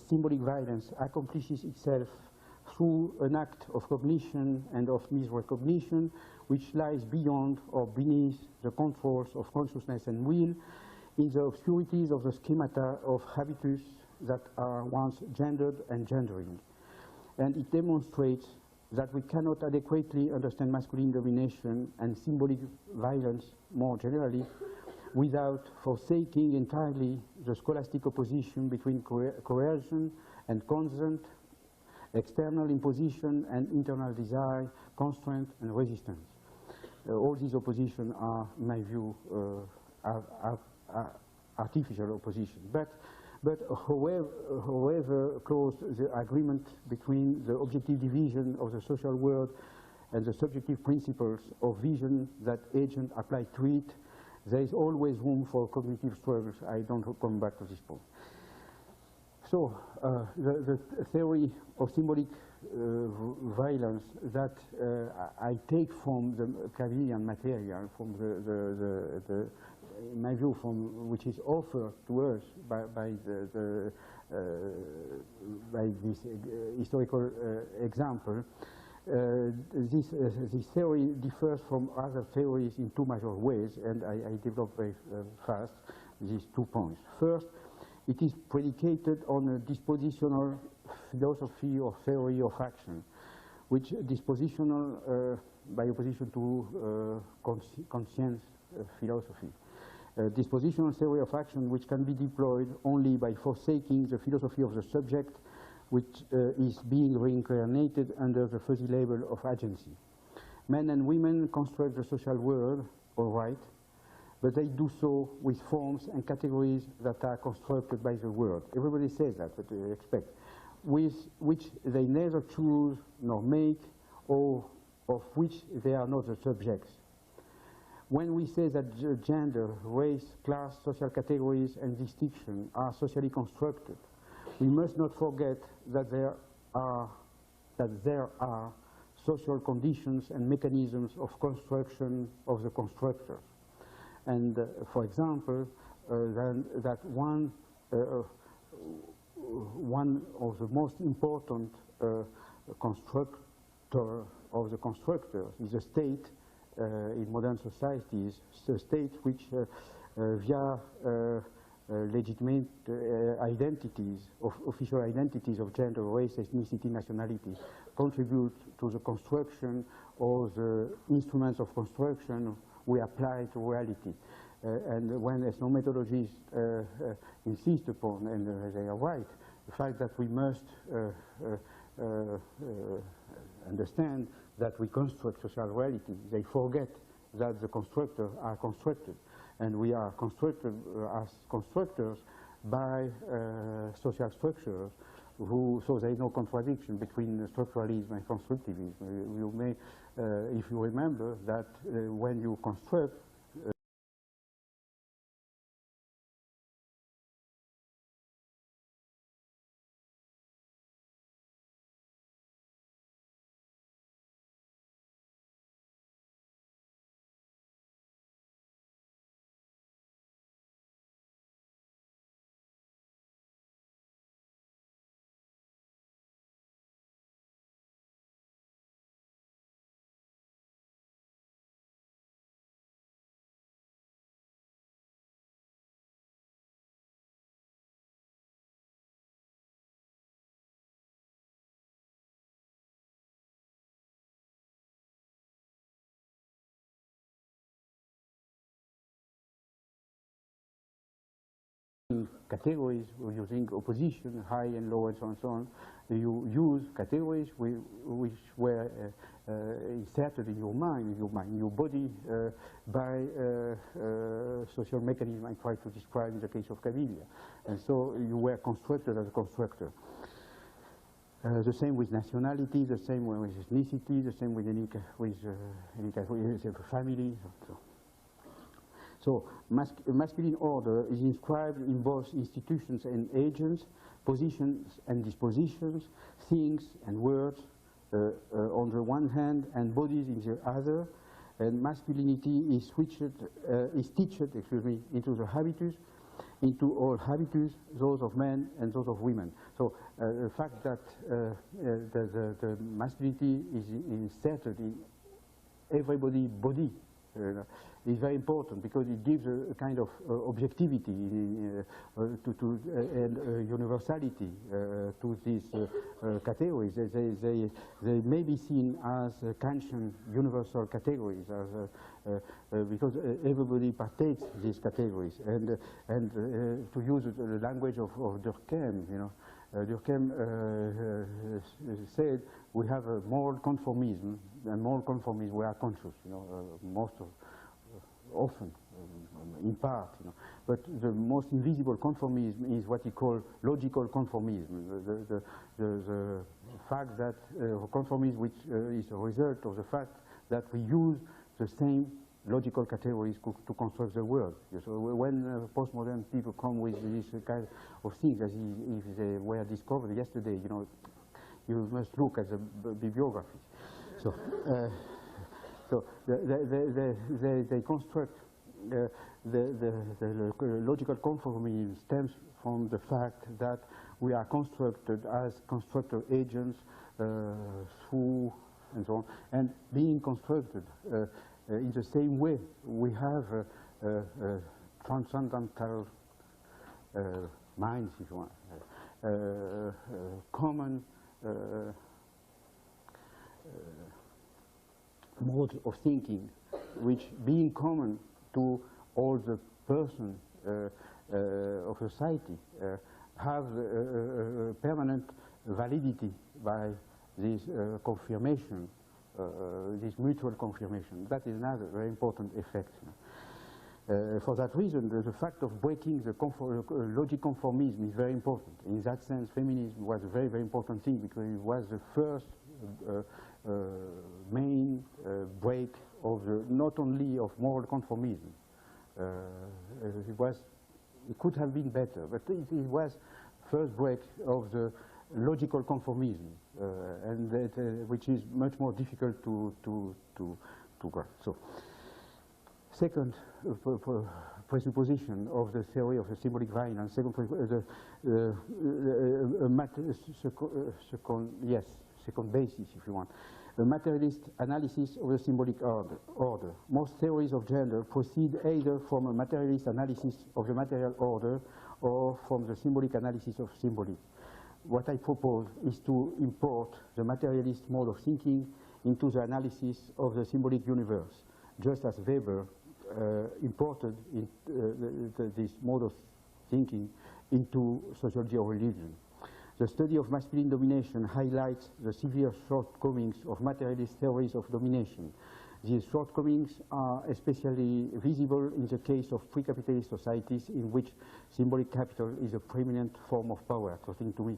symbolic violence accomplishes itself through an act of cognition and of misrecognition which lies beyond or beneath the controls of consciousness and will, in the obscurities of the schemata of habitus that are once gendered and gendering. And it demonstrates that we cannot adequately understand masculine domination and symbolic violence more generally without forsaking entirely the scholastic opposition between coercion and consent, external imposition and internal desire, constraint and resistance. All these oppositions are, in my view, artificial opposition. But however close the agreement between the objective division of the social world and the subjective principles of vision that agents apply to it, there is always room for cognitive struggles. I don't come back to this point. So the theory of symbolic violence that I take from the Cavilian material, from in my view, from which is offered to us by this historical example, This theory differs from other theories in two major ways, and I develop very fast these 2 points. First, it is predicated on a dispositional philosophy or theory of action, which dispositional by opposition to conscience philosophy. Dispositional theory of action which can be deployed only by forsaking the philosophy of the subject, which is being reincarnated under the fuzzy label of agency. Men and women construct the social world, all right, but they do so with forms and categories that are constructed by the world. Everybody says that, but they expect, with which they neither choose nor make, or of which they are not the subjects. When we say that gender, race, class, social categories, and distinction are socially constructed, we must not forget that there are social conditions and mechanisms of construction of the constructors. And for example, that one of the most important constructor of the constructors is the state in modern societies, the state which via legitimate identities, official identities of gender, race, ethnicity, nationality, contribute to the construction or the instruments of construction we apply to reality. And when ethnomethodologists insist upon, and they are right, the fact that we must understand that we construct social reality, they forget that the constructors are constructed. And we are constructed as constructors by social structures, so there is no contradiction between structuralism and constructivism. You may, if you remember, that when you construct, categories, using opposition, high and low, and so on. You use categories which were inserted in your mind, in your body, by social mechanism I tried to describe in the case of Cabilia. And so you were constructed as a constructor. The same with nationality, the same with ethnicity, the same with any family. So masculine order is inscribed in both institutions and agents, positions and dispositions, things and words on the one hand and bodies in the other, and masculinity is stitched into the habitus, into all habitus, those of men and those of women. So the fact that the masculinity is inserted in everybody's body is very important, because it gives a kind of objectivity and universality to these categories. They may be seen as Kantian universal categories, because everybody partakes these categories. And to use the language of Durkheim, Durkheim said we have a moral conformism, and moral conformism we are conscious, often, in part, but the most invisible conformism is what he called logical conformism, the fact that conformism which is a result of the fact that we use the same logical categories to construct the world. So when postmodern people come with this kind of things as if they were discovered yesterday, you must look at the bibliography. So. So they construct the logical conformism stems from the fact that we are constructed as constructor agents through and so on, and being constructed in the same way. We have transcendental minds, if you want, common mode of thinking, which being common to all the persons of society have permanent validity by this confirmation, this mutual confirmation. That is another very important effect. For that reason, the fact of breaking the logic conformism is very important. In that sense, feminism was a very, very important thing, because it was the first main break of the, not only of moral conformism. It could have been better, but it was first break of the logical conformism, and that, which is much more difficult to grasp. So, second presupposition of the theory of the symbolic violence, second basis, if you want, a materialist analysis of the symbolic order. Most theories of gender proceed either from a materialist analysis of the material order or from the symbolic analysis of symbolic. What I propose is to import the materialist mode of thinking into the analysis of the symbolic universe, just as Weber imported this mode of thinking into sociology or religion. The study of masculine domination highlights the severe shortcomings of materialist theories of domination. These shortcomings are especially visible in the case of pre-capitalist societies in which symbolic capital is a preeminent form of power, according to me.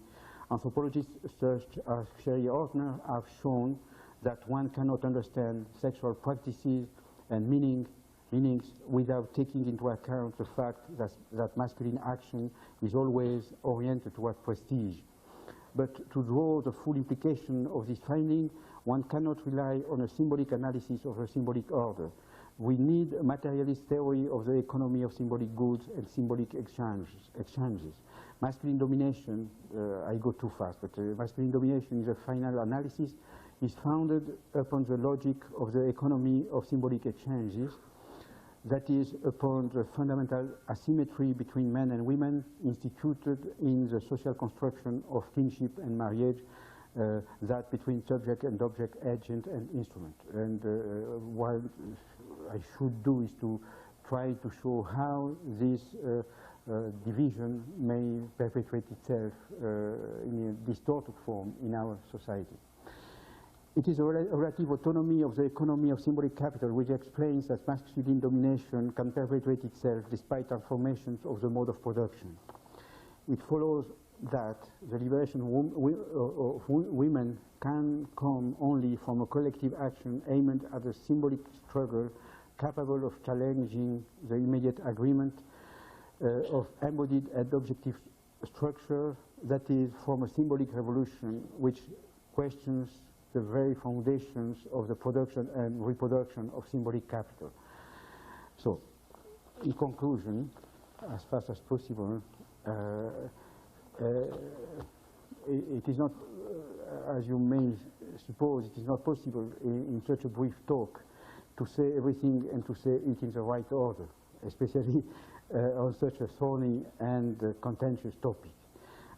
Anthropologists such as Sherry Ortner have shown that one cannot understand sexual practices and meanings without taking into account the fact that masculine action is always oriented toward prestige. But to draw the full implication of this finding, one cannot rely on a symbolic analysis of a symbolic order. We need a materialist theory of the economy of symbolic goods and symbolic exchanges. Masculine domination, I go too fast, but masculine domination is a final analysis, is founded upon the logic of the economy of symbolic exchanges, that is, upon the fundamental asymmetry between men and women instituted in the social construction of kinship and marriage, that between subject and object, agent and instrument. And what I should do is to try to show how this division may perpetuate itself in a distorted form in our society. It is a relative autonomy of the economy of symbolic capital which explains that masculine domination can perpetuate itself despite transformations of the mode of production. It follows that the liberation of women can come only from a collective action aimed at a symbolic struggle capable of challenging the immediate agreement of embodied and objective structure, that is, from a symbolic revolution which questions the very foundations of the production and reproduction of symbolic capital. So, in conclusion, as fast as possible, it is not, as you may suppose, it is not possible in such a brief talk to say everything and to say it in the right order, especially on such a thorny and contentious topic.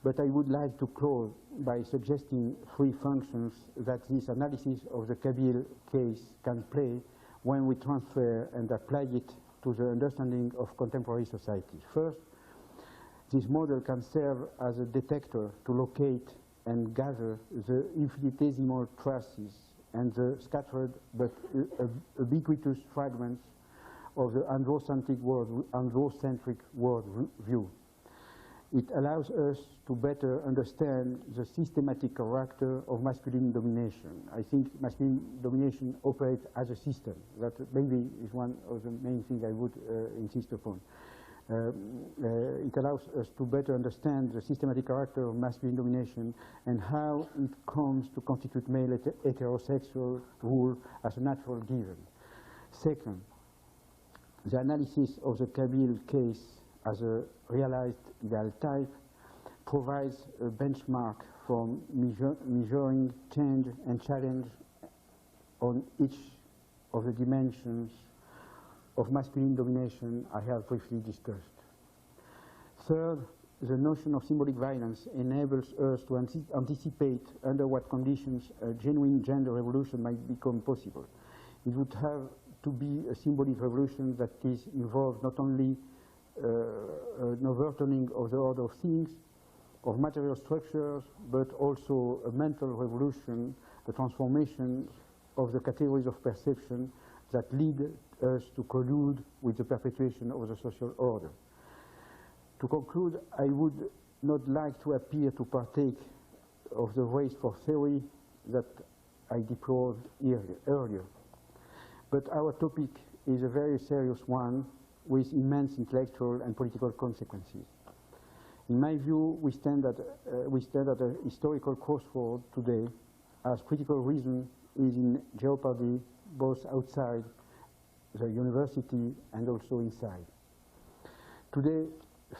But I would like to close by suggesting three functions that this analysis of the Kabyle case can play when we transfer and apply it to the understanding of contemporary society. First, this model can serve as a detector to locate and gather the infinitesimal traces and the scattered but ubiquitous fragments of the androcentric world view. It allows us to better understand the systematic character of masculine domination. I think masculine domination operates as a system. That maybe is one of the main things I would insist upon. It allows us to better understand the systematic character of masculine domination and how it comes to constitute male heterosexual rule as a natural given. Second, the analysis of the Kabyle case as a realized ideal type provides a benchmark from measuring change and challenge on each of the dimensions of masculine domination I have briefly discussed. Third, the notion of symbolic violence enables us to anticipate under what conditions a genuine gender revolution might become possible. It would have to be a symbolic revolution that involves not only an overturning of the order of things, of material structures, but also a mental revolution, the transformation of the categories of perception that lead us to collude with the perpetuation of the social order. To conclude, I would not like to appear to partake of the race for theory that I deplored earlier. But our topic is a very serious one with immense intellectual and political consequences. In my view, we stand at a historical crossroad today, as critical reason is in jeopardy both outside the university and also inside. Today,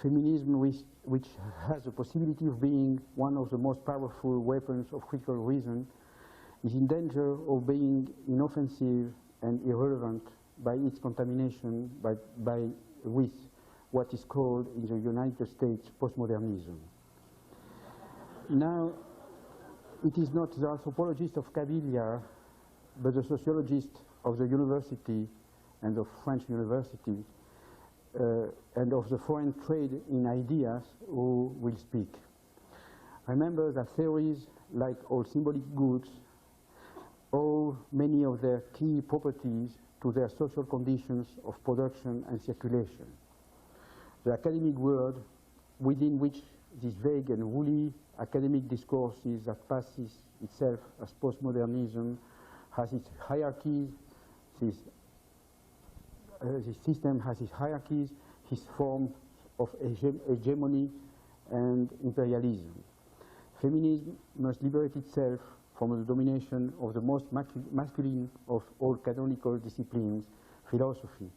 feminism, which has the possibility of being one of the most powerful weapons of critical reason, is in danger of being inoffensive and irrelevant by its contamination with what is called in the United States postmodernism. Now, it is not the anthropologist of Kabylia, but the sociologist of the university and of French university and of the foreign trade in ideas who will speak. Remember that theories, like all symbolic goods, owe many of their key properties to their social conditions of production and circulation. The academic world, within which this vague and woolly academic discourses that passes itself as postmodernism, has its hierarchies, this system has its hierarchies, its forms of hegemony and imperialism. Feminism must liberate itself from the domination of the most masculine of all canonical disciplines, philosophy,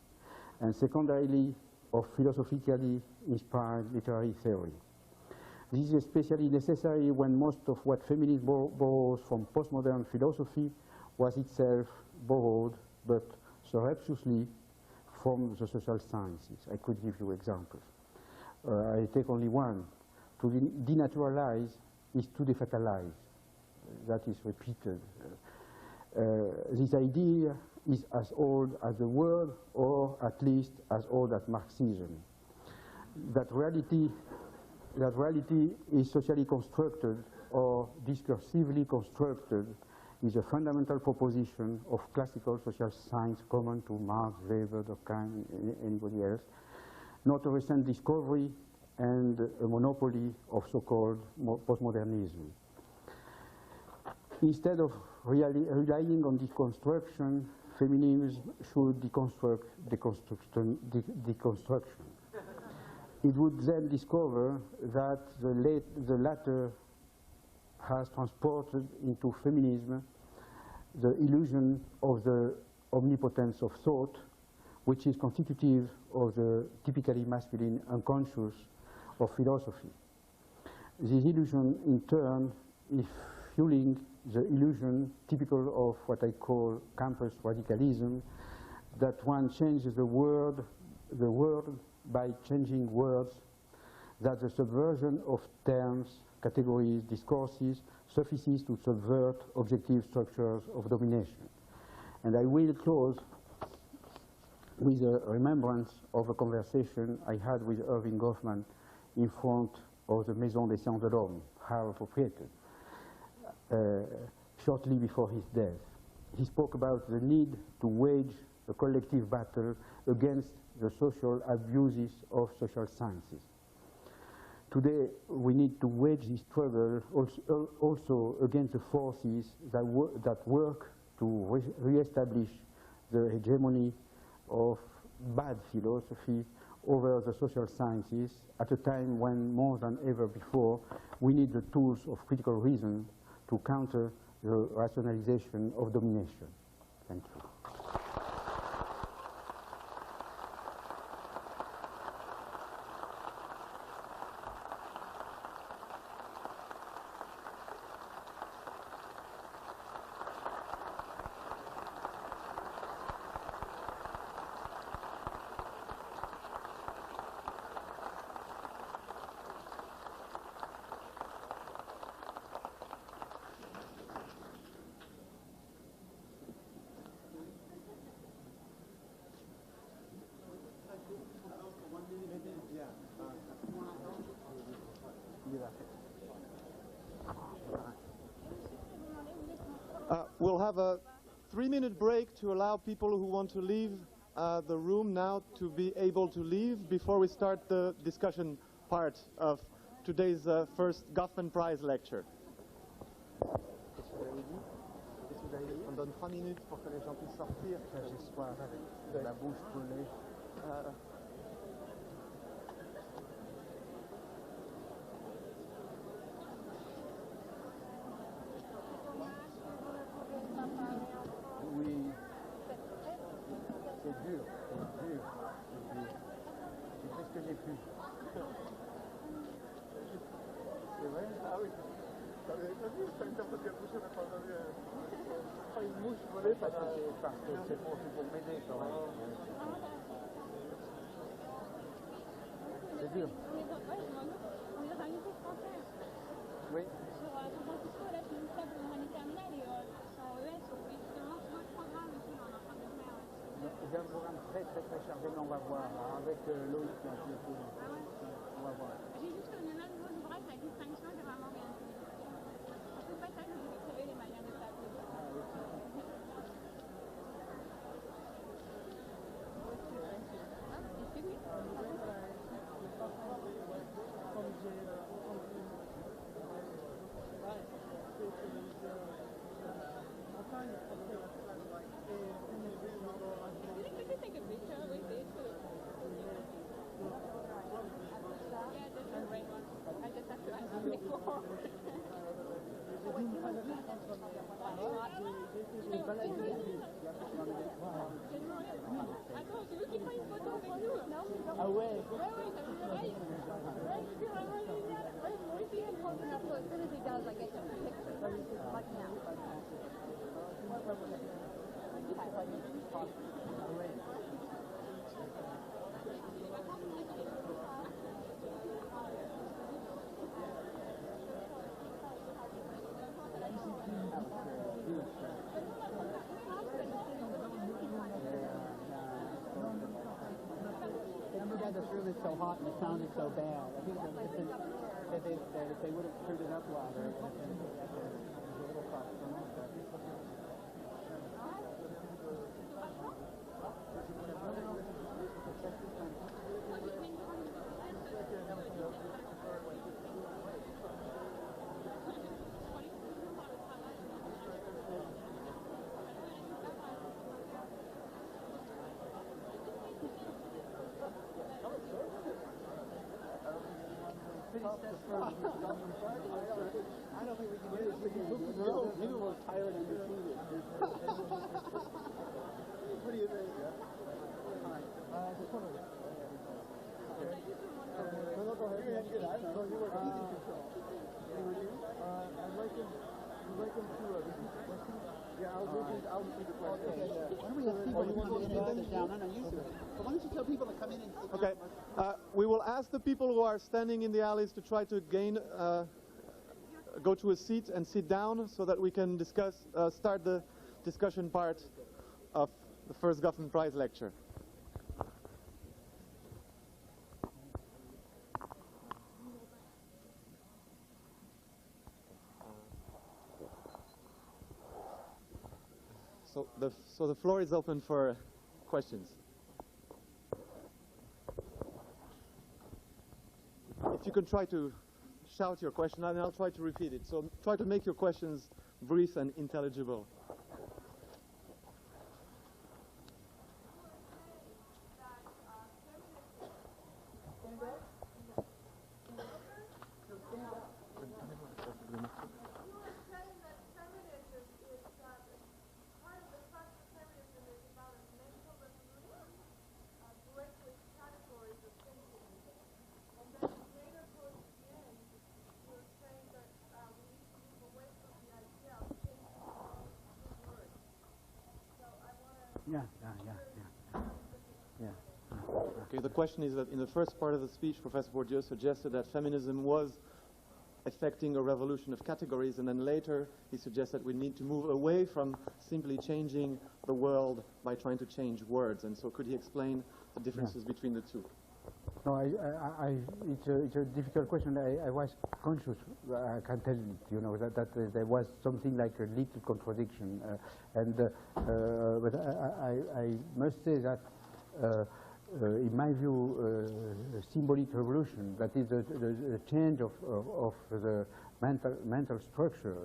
and secondarily of philosophically inspired literary theory. This is especially necessary when most of what feminism borrows from postmodern philosophy was itself borrowed, but surreptitiously, from the social sciences. I could give you examples. I take only one. To denaturalize is to defatalize. That is repeated. This idea is as old as the world, or at least as old as Marxism. That reality is socially constructed or discursively constructed is a fundamental proposition of classical social science common to Marx, Weber, Durkheim, anybody else, not a recent discovery and a monopoly of so-called postmodernism. Instead of relying on deconstruction, feminism should deconstruct deconstruction. It would then discover that the latter has transported into feminism the illusion of the omnipotence of thought, which is constitutive of the typically masculine unconscious of philosophy. This illusion, in turn, is fueling the illusion typical of what I call campus radicalism, that one changes the world by changing words, that the subversion of terms, categories, discourses, suffices to subvert objective structures of domination. And I will close with a remembrance of a conversation I had with Irving Goffman in front of the Maison des Sciences de l'Homme, how appropriated, shortly before his death. He spoke about the need to wage a collective battle against the social abuses of social sciences. Today, we need to wage this struggle also against the forces that work to re-establish the hegemony of bad philosophy over the social sciences at a time when, more than ever before, we need the tools of critical reason to counter the rationalization of domination. Thank you. We'll have a 3-minute break to allow people who want to leave the room now to be able to leave before we start the discussion part of today's first Goffman Prize lecture. On donne 3 minutes pour que les gens puissent sortir. J'espère, la bouche brûlée. Oui, c'est dur, c'est dur. J'ai fait ce que j'ai pu. C'est vrai? Ah oui. T'avais pas vu, t'as une personne qui a poussé, mais pas une mouche volée parce que c'est pour m'aider quand même. C'est dur. On est dans un lycée français. Oui. Sur San Francisco, là, je suis une table dans l'année terminale et en ES, on fait justement tout notre programme et tout, on est en train de faire. J'ai un programme très chargé, mais on va voir avec Loïc. Ah ouais. On va voir. J'ai juste un nouveau ouvrage, la distinction, j'ai vraiment bien aimé. C'est pas ça que vous écrivez les manières de taper. Attends, c'est vous qui prenez une photo avec nous? Non, ah ouais? Ouais, ça me fait c'est vraiment génial. Ouais, moi aussi, je prends une photo. As soon as he does, I get some pictures. Like now. That's really so hot and it sounded so bad. I think that if they would have screwed it up louder, it would have been a little problem. I don't think we can do this. Maybe we're tired and defeated. What do you think? Just one of them. No, go ahead. You're good. I don't know. You were easy control. I'd like him to repeat the question. Yeah, I'll repeat the question. Why don't we have people who want to sit down? No, you do it. But why don't you tell people to come in and sit down? Okay. We will ask the people who are standing in the alleys to try to go to a seat and sit down so that we can start the discussion part of the first Goffman Prize lecture. So the floor is open for questions. If you can try to shout your question, and I'll try to repeat it. So try to make your questions brief and intelligible. Okay, the question is that in the first part of the speech, Professor Bourdieu suggested that feminism was affecting a revolution of categories, and then later he suggested we need to move away from simply changing the world by trying to change words. And so could he explain the differences between the two? No, it's a difficult question. I was conscious, I can tell you, that there was something like a little contradiction. But I must say that, in my view, symbolic revolution, that is the change of the mental structure,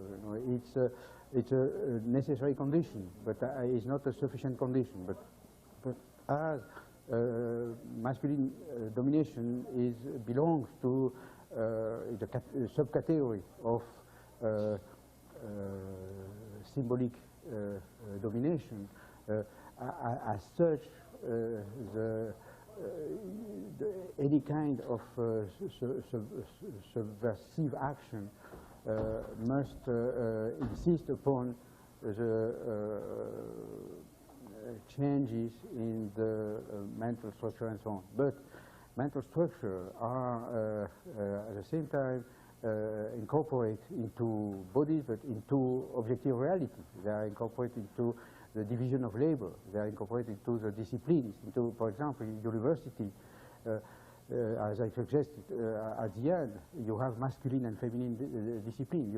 it's a necessary condition, but it's not a sufficient condition. But as masculine domination belongs to the subcategory of symbolic domination. As such, any kind of subversive action must insist upon the changes in the mental structure and so on. But mental structure are at the same time incorporate into bodies, but into objective reality. They are incorporated into the division of labor. They are incorporated into the disciplines, into, for example, university. As I suggested, at the end, you have masculine and feminine discipline.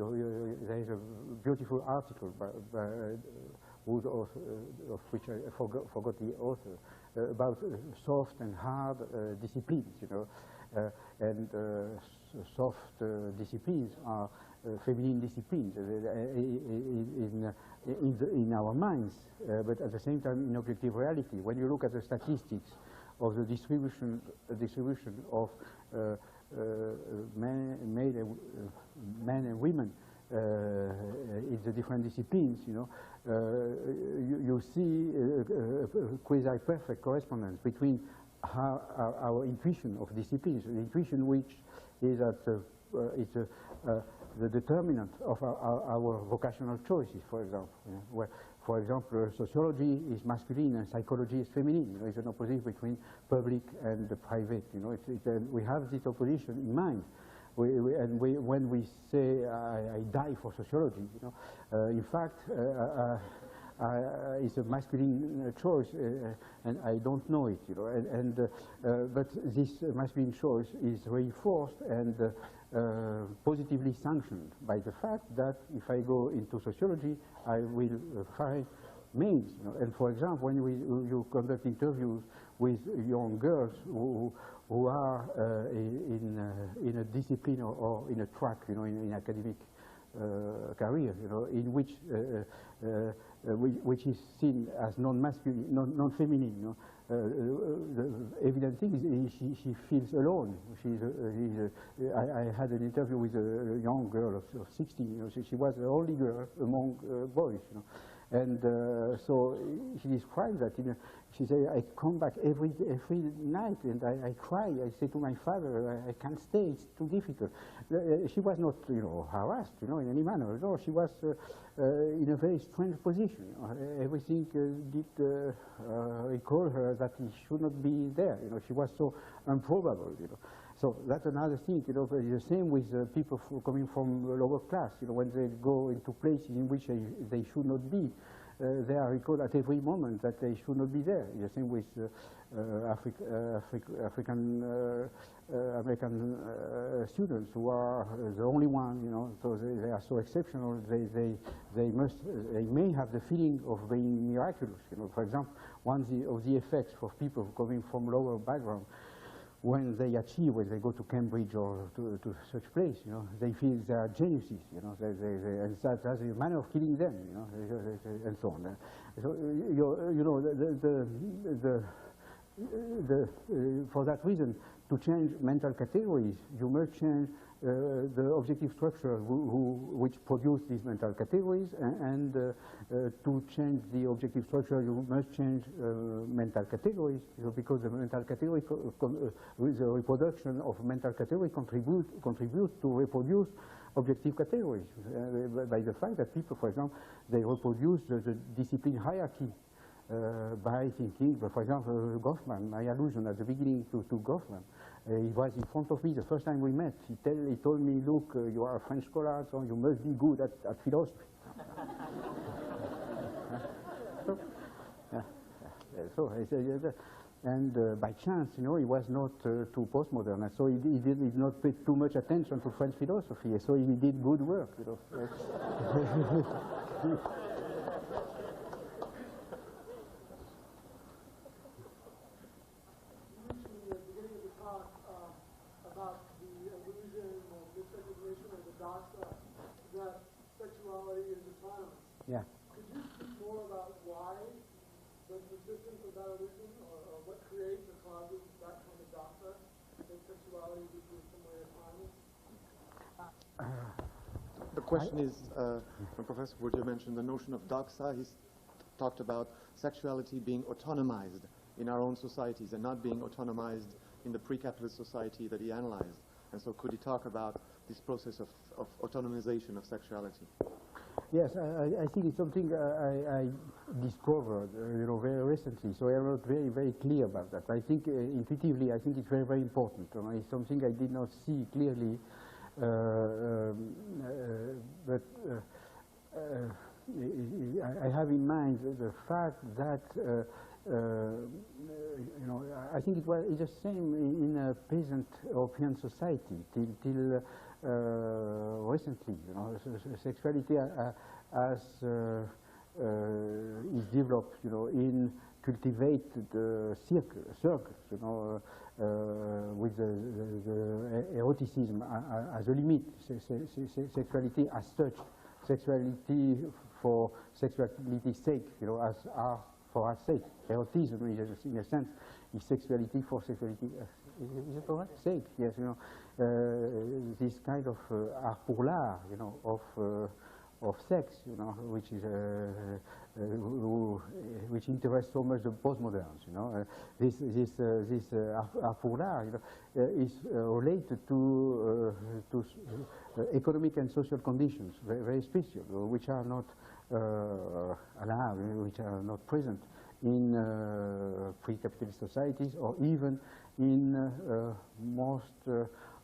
There is a beautiful article whose author, of which I forgot the author, about soft and hard disciplines, and soft disciplines are feminine disciplines in our minds, but at the same time in objective reality. When you look at the statistics of the distribution of men and women in the different disciplines, you see a quasi-perfect correspondence between our intuition of disciplines, the intuition which is at the determinant of our vocational choices, for example. Where, for example, sociology is masculine and psychology is feminine. There is an opposition between public and the private. We have this opposition in mind. When we say I die for sociology, in fact, it's a masculine choice, and I don't know it, but this masculine choice is reinforced and positively sanctioned by the fact that if I go into sociology, I will find males. And for example, when you conduct interviews with young girls who are in a discipline or in a track, in academic career, in which which is seen as non-masculine, non-feminine. The evident thing is she feels alone. I had an interview with a young girl of 16. She was the only girl among boys. And so she described that. She said, I come back every night and I cry. I say to my father, I can't stay. It's too difficult. She was not, harassed, in any manner. No, she was in a very strange position. Everything did recall her that he should not be there. She was so improbable. So that's another thing. It's the same with people coming from the lower class. When they go into places in which they should not be, they are recalled at every moment that they should not be there. The same with African American students who are the only one. So they are so exceptional. They may have the feeling of being miraculous. For example, one of the effects for people coming from lower background, when they achieve, when they go to Cambridge or to such place, they feel they are geniuses, and that's a manner of killing them, and so on. So, for that reason, to change mental categories, you must change the objective structure which produce these mental categories, and to change the objective structure, you must change mental categories, because the mental category, with the reproduction of mental category, contribute to reproduce objective categories by the fact that people, for example, they reproduce the discipline hierarchy. By thinking, but for example, Goffman, my allusion at the beginning to Goffman, he was in front of me the first time we met. He told me, look, you are a French scholar, so you must be good at philosophy. So I said, And by chance, he was not too postmodern, and so he did not pay too much attention to French philosophy. So he did good work. About the illusion of misrecognition of the doxa, that sexuality is autonomous. Yeah. Could you speak more about why the persistence of that illusion, or what creates or causes that kind of doxa, that sexuality would be in some way autonomous? The question is, when Professor Bourdieu mentioned the notion of doxa, he's talked about sexuality being autonomized in our own societies and not being autonomized in the pre-capitalist society that he analyzed. And so could he talk about this process of autonomization of sexuality? Yes, I think it's something I discovered, very recently. So I'm not very, very clear about that. I think intuitively, I think it's very, very important. It's something I did not see clearly, but I have in mind the fact that I think it's the same in a peasant European society till recently. Sexuality is developed, in cultivated circles, with the eroticism as a limit. Sexuality as such, sexuality for sexuality's sake, as art for art's sake. Erotism, in a sense, is sexuality for sexuality. Is it correct? Sake, yes. This kind of art pour l'art, of sex, which is which interests so much the postmoderns. This art pour l'art, is related to economic and social conditions, very, very special, which are not allowed, which are not present in pre-capitalist societies, or even in most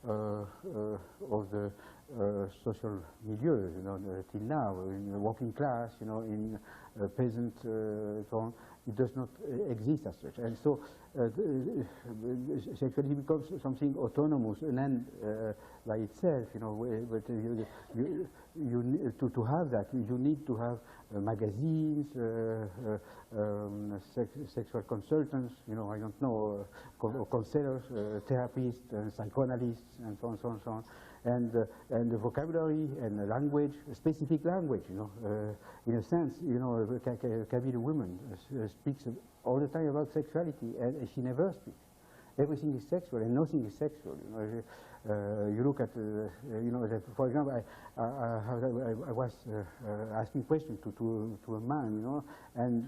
of the social milieux, till now, in the working class, in peasant, so on. It does not exist as such, and so sexuality becomes something autonomous, and then by itself, but to have that, you need to have magazines, sexual consultants, I don't know, counselors, therapists, psychoanalysts, and so on, so on, so on. And the vocabulary and the language, specific language, in a sense, a Kabyle woman speaks all the time about sexuality, and she never speaks. Everything is sexual, and nothing is sexual. You look at, for example, I was asking questions to a man, and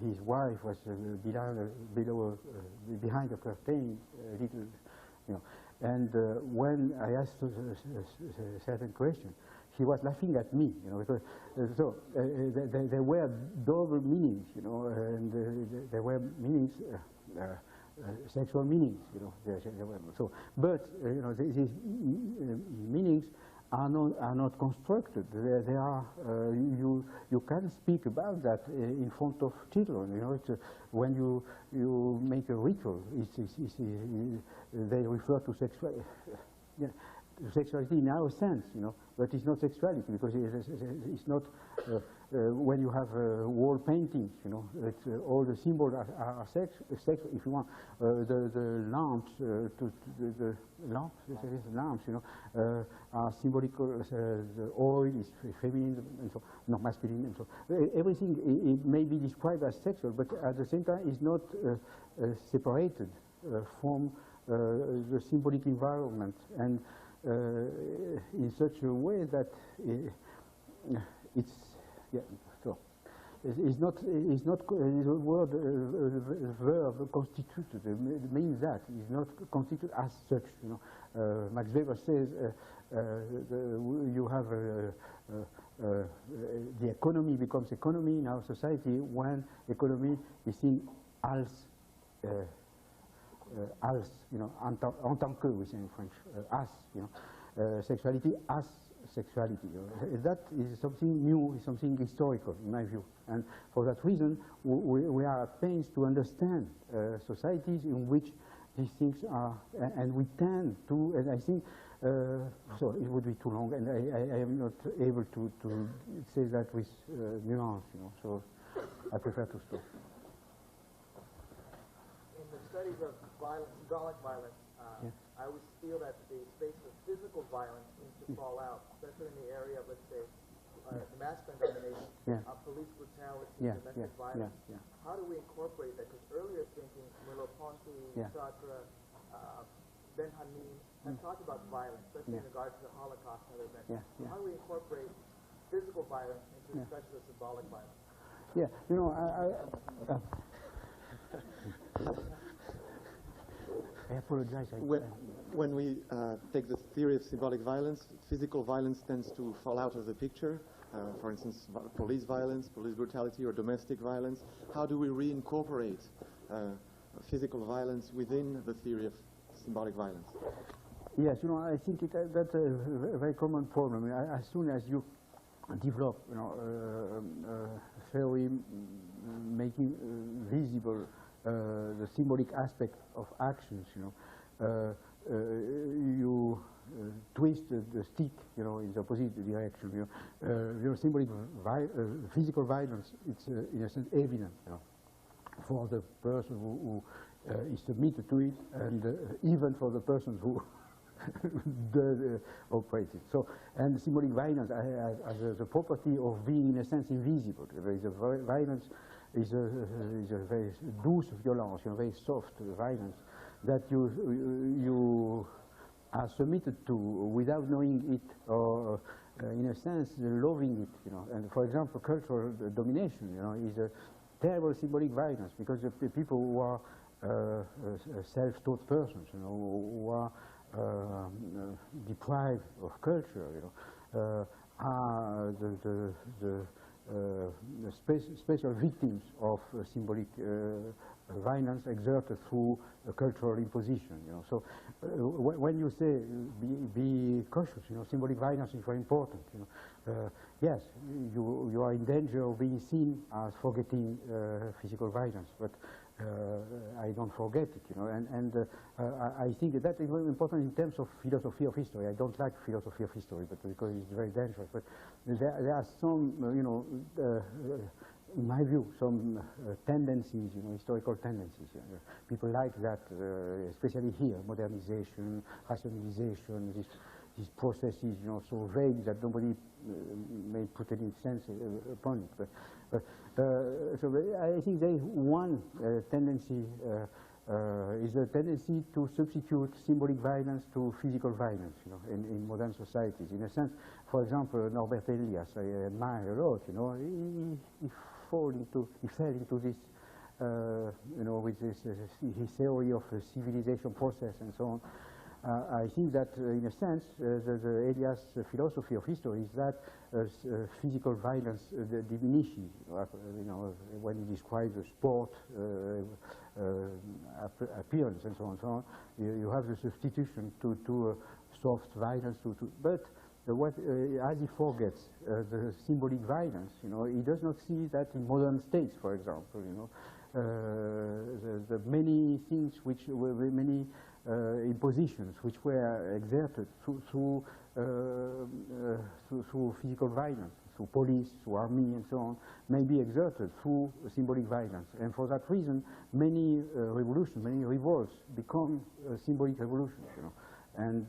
his wife was behind the curtain, a little, and when I asked a certain question, he was laughing at me, because so there were double meanings, and there were meanings, sexual meanings, So, but these meanings are not constructed. They are you can speak about that in front of children. When you make a ritual, they refer to sexuality. Yeah, sexuality in our sense, but it's not sexuality, because it's not. When you have wall paintings, all the symbols are sex. If you want, the lamps, the lamps, are symbolical. The oil is feminine, and so not masculine, and so everything it may be described as sexual, but at the same time is not separated from the symbolic environment, and in such a way that it's. Yeah, so it's not the word verb constituted. It means that it's not constituted as such. Max Weber says you have the economy becomes economy in our society when economy is seen as en tant que, we say in French, as, sexuality as sexuality. That is something new, is something historical, in my view. And for that reason, we are at pains to understand societies in which these things are, and we tend to, and I think, so it would be too long, and I am not able to say that with nuance, so I prefer to stop. In the studies of violence, symbolic violence, I always feel that the space of physical violence seems to fall out, especially in the area of, let's say, the masculine domination, police brutality, domestic violence. How do we incorporate that? Because earlier thinking, Merleau-Ponty, Sartre, Ben-Hameen have talked about violence, especially in regards to the Holocaust and other events. How do we incorporate physical violence into especially the symbolic violence? Yeah, I apologize. When we take the theory of symbolic violence, physical violence tends to fall out of the picture. For instance, police violence, police brutality, or domestic violence. How do we reincorporate physical violence within the theory of symbolic violence? Yes, I think that's a very common problem. As soon as you develop, theory making visible the symbolic aspect of actions, you twist the stick, in the opposite direction. Symbolic physical violence, it's in a sense evident, for the person who is submitted to it, and even for the person who operates it. So, and symbolic violence has the property of being, in a sense, invisible. There is a violence is a very douce violence, very soft violence that you are submitted to without knowing it, or in a sense loving it. And for example, cultural domination, is a terrible symbolic violence, because the people who are self-taught persons, who are deprived of culture, are the special victims of symbolic violence exerted through cultural imposition. So when you say be cautious, symbolic violence is very important. Yes, you are in danger of being seen as forgetting physical violence, but I don't forget it, and I think that is very important in terms of philosophy of history. I don't like philosophy of history, but because it's very dangerous. But there are some, in my view, some tendencies, historical tendencies. People like that, especially here, modernization, rationalization, these processes, so vague that nobody may put any sense upon it. So I think there is one tendency, is a tendency to substitute symbolic violence to physical violence, in modern societies. In a sense, for example, Norbert Elias, I admire a lot, he fell into this, with this, his theory of the civilization process and so on. I think that, in a sense, the Elias philosophy of history is that physical violence diminishes. When he describes the sport appearance and so on, you have the substitution to soft violence. But as he forgets the symbolic violence, he does not see that in modern states, for example, the many things which were many impositions which were exerted through physical violence, through police, through army, and so on, may be exerted through symbolic violence. And for that reason, many revolutions, many revolts become symbolic revolutions. And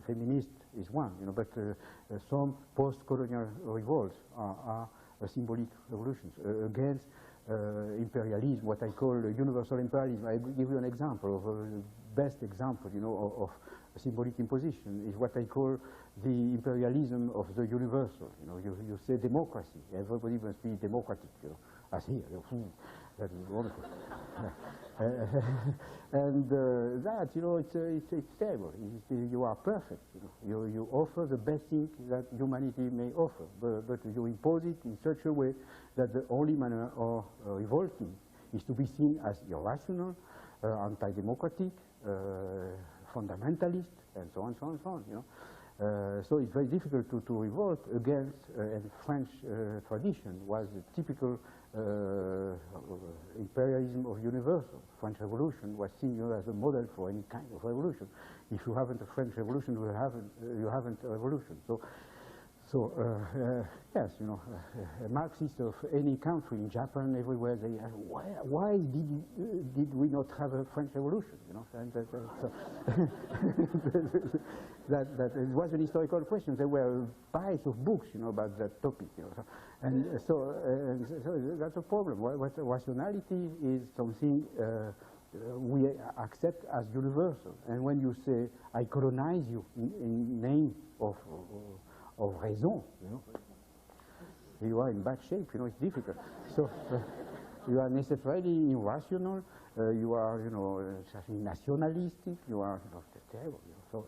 feminist is one. But some post-colonial revolts are symbolic revolutions against imperialism, what I call universal imperialism. I will give you an example of the best example, of symbolic imposition is what I call the imperialism of the universal. You say democracy, everybody must be democratic, as here. That is wonderful. And that, it's terrible. You are perfect. You offer the best thing that humanity may offer, but you impose it in such a way that the only manner of revolting is to be seen as irrational, anti-democratic, fundamentalist, and so on, so on, so on, you know. So it's very difficult to revolt against, and French tradition was the typical imperialism of universal. French Revolution was seen as a model for any kind of revolution. If you haven't a French Revolution, you haven't a revolution. So yes, you know, Marxists of any country, in Japan, everywhere, they ask, why did we not have a French Revolution? You know, and that it was an historical question. There were piles of books, you know, about that topic. You know, so that's a problem. What rationality is something we accept as universal, and when you say I colonize you in name of raison, you know, you are in bad shape. You know, it's difficult. So you are necessarily irrational. You are, you know, nationalistic. You are, you know, terrible. You know, so.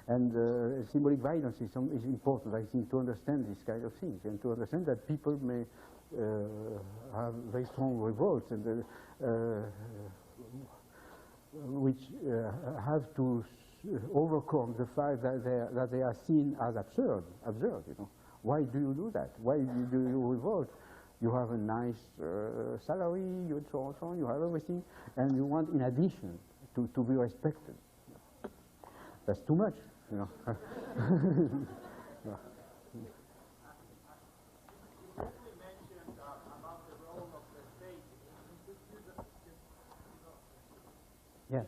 And symbolic violence is important, I think, to understand these kind of things, and to understand that people may have very strong revolts, and which have to overcome the fact that they are seen as absurd. You know, why do you do that? Why do you revolt? You have a nice salary, and so on, so on. You have everything, and you want, in addition, to be respected. That's too much. You know. Yeah. Yes.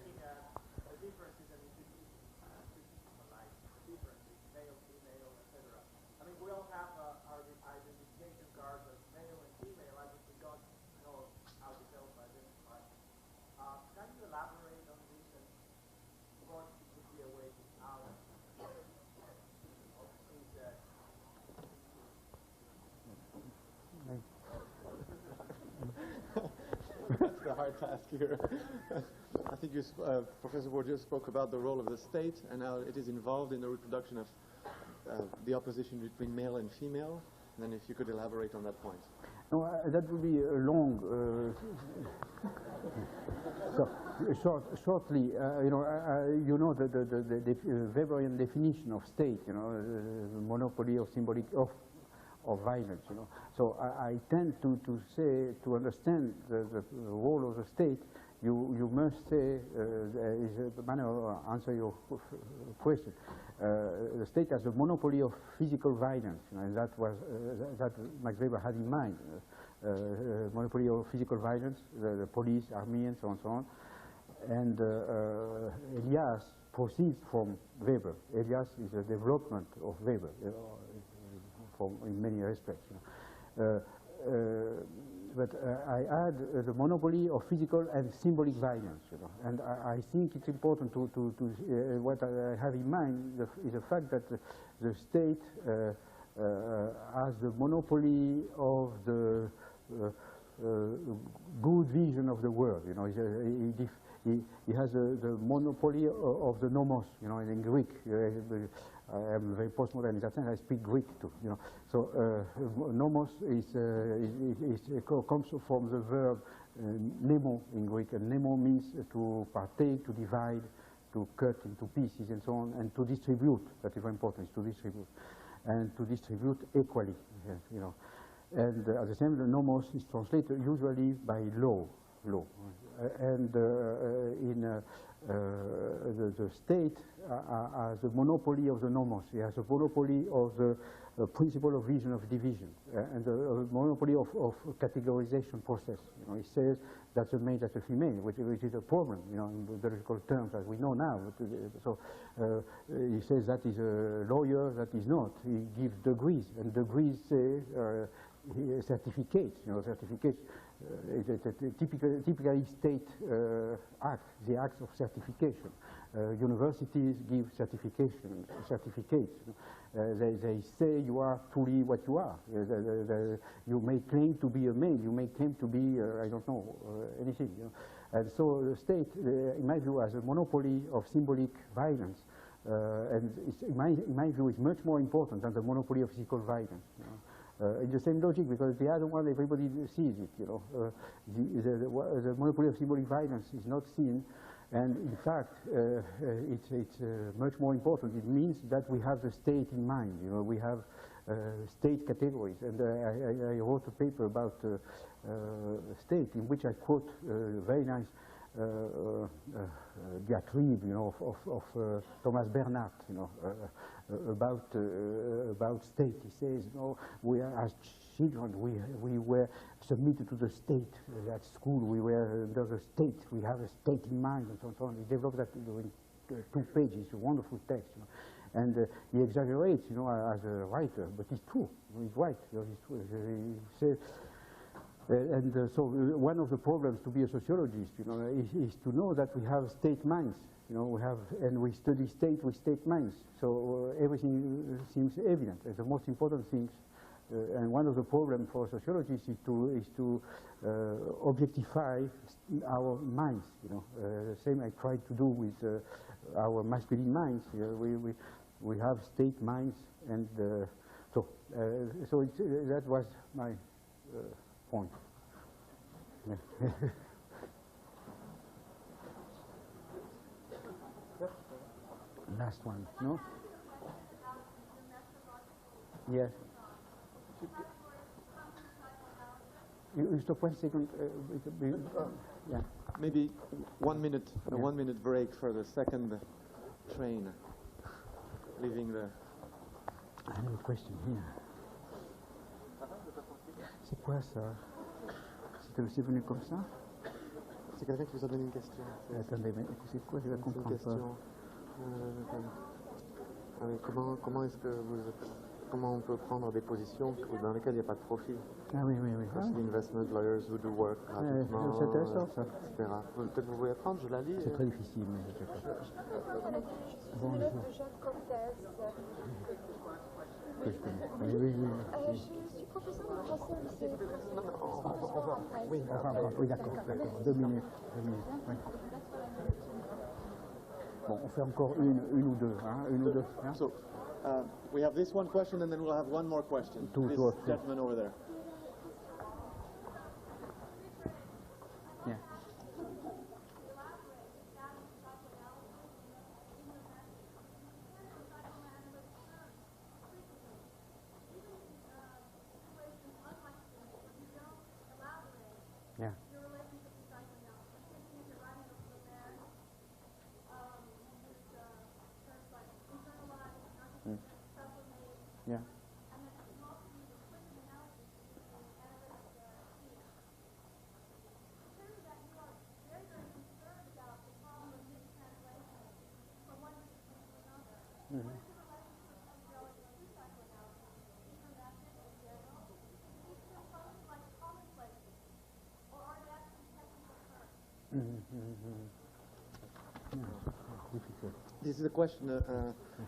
I mean, we all have our identification cards as male and female. I just don't know how to self-identify. Can you elaborate on this, and what would be a way out of things that? That's the hard task here. I think Professor Bourdieu spoke about the role of the state and how it is involved in the reproduction of the opposition between male and female. And then if you could elaborate on that point. No, that would be a long. So shortly, you know the Weberian definition of state. You know, the monopoly of symbolic of violence. You know, so I tend to say, to understand the role of the state, you must say, is a manner of answer your question. The state has a monopoly of physical violence, you know, and that was that Max Weber had in mind. Monopoly of physical violence, the police, army, and so on, so on. And Elias proceeds from Weber. Elias is a development of Weber, in many respects. You know. But I add the monopoly of physical and symbolic violence, you know. And I think it's important to what I have in mind is the fact that the state has the monopoly of the good vision of the world, you know. He has the monopoly of the nomos, you know, in Greek. I am very postmodern in that sense. I speak Greek too, you know. So nomos comes from the verb nemo in Greek, and nemo means to partake, to divide, to cut into pieces, and so on, and to distribute. That is very important. Is to distribute, and to distribute equally, you know. And at the same time, nomos is translated usually by law, and in the state has the monopoly of the nomos. It has a monopoly of the principle of reason of division and the monopoly of categorization process. You know, it says that's a male, that's a female, which is a problem, you know, in biological terms as we know now. So he says that is a lawyer, that is not. He gives degrees, and degrees say certificates. You know, certificates. It's a typically state act, the acts of certification. Universities give certificates. They say you are truly what you are. You may claim to be a male, you may claim to be, I don't know, anything. You know? And so the state, in my view, has a monopoly of symbolic violence. And it's, in my view, is much more important than the monopoly of physical violence. You know? In the same logic, because the other one, everybody sees it, you know. The monopoly of symbolic violence is not seen, and in fact, it's much more important. It means that we have the state in mind, you know. We have state categories, and I wrote a paper about state in which I quote very nice diatribe, you know, of Thomas Bernhardt, you know, about state. He says, no, we are, as children, we were submitted to the state. At school, we were under the state. We have a state in mind, and so on. He developed that in 2 pages, a wonderful text. You know. And he exaggerates, you know, as a writer, but it's true. He's right. You know, it's true. He says. So one of the problems to be a sociologist, you know, is to know that we have state minds. You know, and we study state with state minds. So everything seems evident. The most important things, and one of the problems for sociologists is to objectify our minds. You know, the same I tried to do with our masculine minds. We have state minds, and so that was my point. Last one, no? Yes. You stop 1 second. Yeah. Maybe 1 minute, a 1 minute break for the second train leaving the. I have a question here. C'est quoi ça? C'est venu comme ça? C'est quelqu'un qui vous a donné une question. Attendez, mais c'est quoi? Je la comprends pas. Comment est-ce que comment on peut prendre des positions dans lesquelles il n'y a pas de profit? Ah oui. Investment lawyers who do work gratuitement, c'est intéressant ça. etc. Peut-être vous pouvez apprendre, je la lis. C'est très difficile, mais je ne sais pas. Bonjour. Que je connais. Oui. Je suis professeur de français au lycée. Oui, d'accord. 2 minutes. Oui. Bon, on fait encore une ou deux. Hein? So, we have this one question, and then we'll have one more question. This gentleman over there. Yeah. Yeah. Yeah. This is a question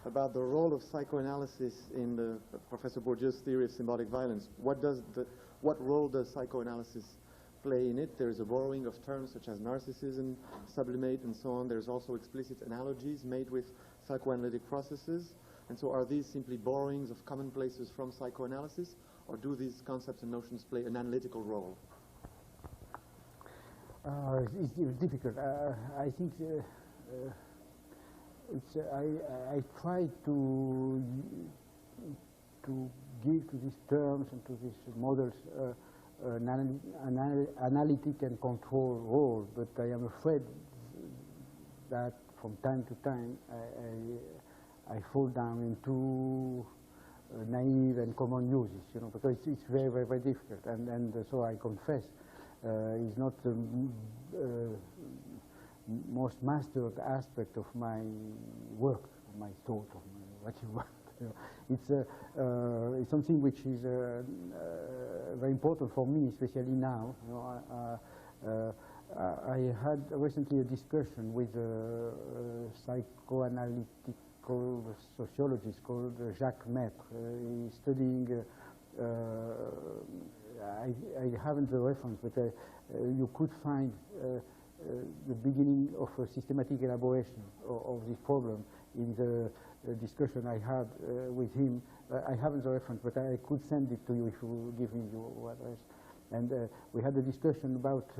about the role of psychoanalysis in the Professor Bourdieu's theory of symbolic violence. What role does psychoanalysis play in it? There is a borrowing of terms such as narcissism, sublimate, and so on. There's also explicit analogies made with psychoanalytic processes. And so are these simply borrowings of commonplaces from psychoanalysis, or do these concepts and notions play an analytical role? It's difficult. I think I try to give to these terms and to these models an analytic and control role, but I am afraid that from time to time I fall down into naive and common uses, you know, because it's very, very, very difficult. And so I confess, it's not the most mastered aspect of my work, my thought, of what you want. You know. It's something which is very important for me, especially now. You know, I had recently a discussion with a psychoanalytical sociologist called Jacques Maître. He's studying, I haven't the reference, but you could find the beginning of a systematic elaboration of this problem in the discussion I had with him. I haven't the reference, but I could send it to you if you give me your address. And we had a discussion about,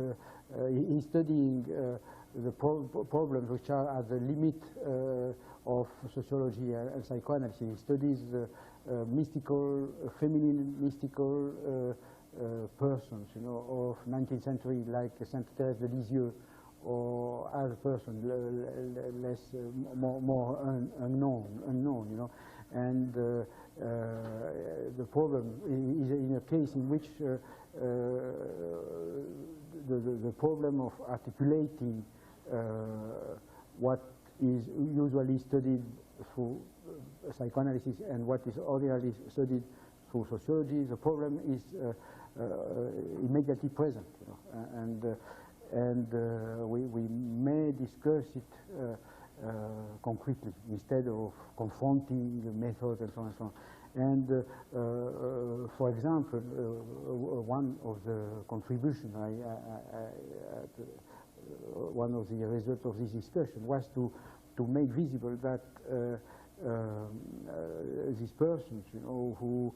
he's studying the problems which are at the limit of sociology and psychoanalysis. He studies mystical, feminine mystical persons, you know, of 19th century, like Sainte Thérèse de Lisieux, or other person less, more unknown, you know. And the problem is in a case in which the problem of articulating what is usually studied through psychoanalysis and what is ordinarily studied through sociology, the problem is immediately present, you know, and we may discuss it concretely instead of confronting the methods and so on and so on. And for example, one of the contributions, one of the results of this discussion was to make visible that these persons, you know, who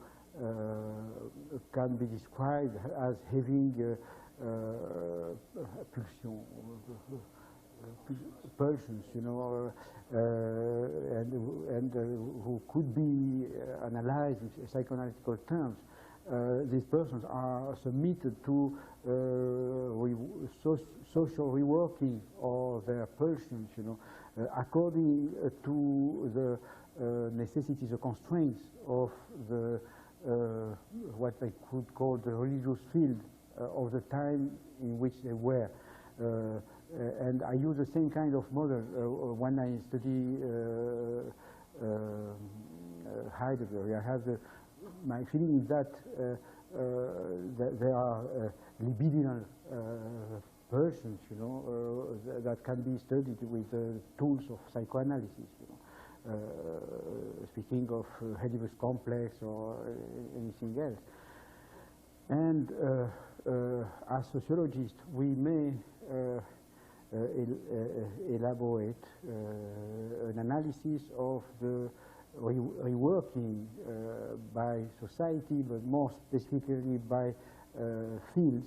can be described as having pulsions, you know, and who could be analyzed in psychoanalytical terms. These persons are submitted to social reworking of their pulsions, you know, according to the necessities, the constraints of the what they could call the religious field of the time in which they were. And I use the same kind of model when I study Heidegger. I have my feeling is that there are libidinal persons, you know, that can be studied with tools of psychoanalysis, you know, speaking of Oedipus complex or anything else. And as sociologists, we may elaborate an analysis of the reworking by society, but more specifically by fields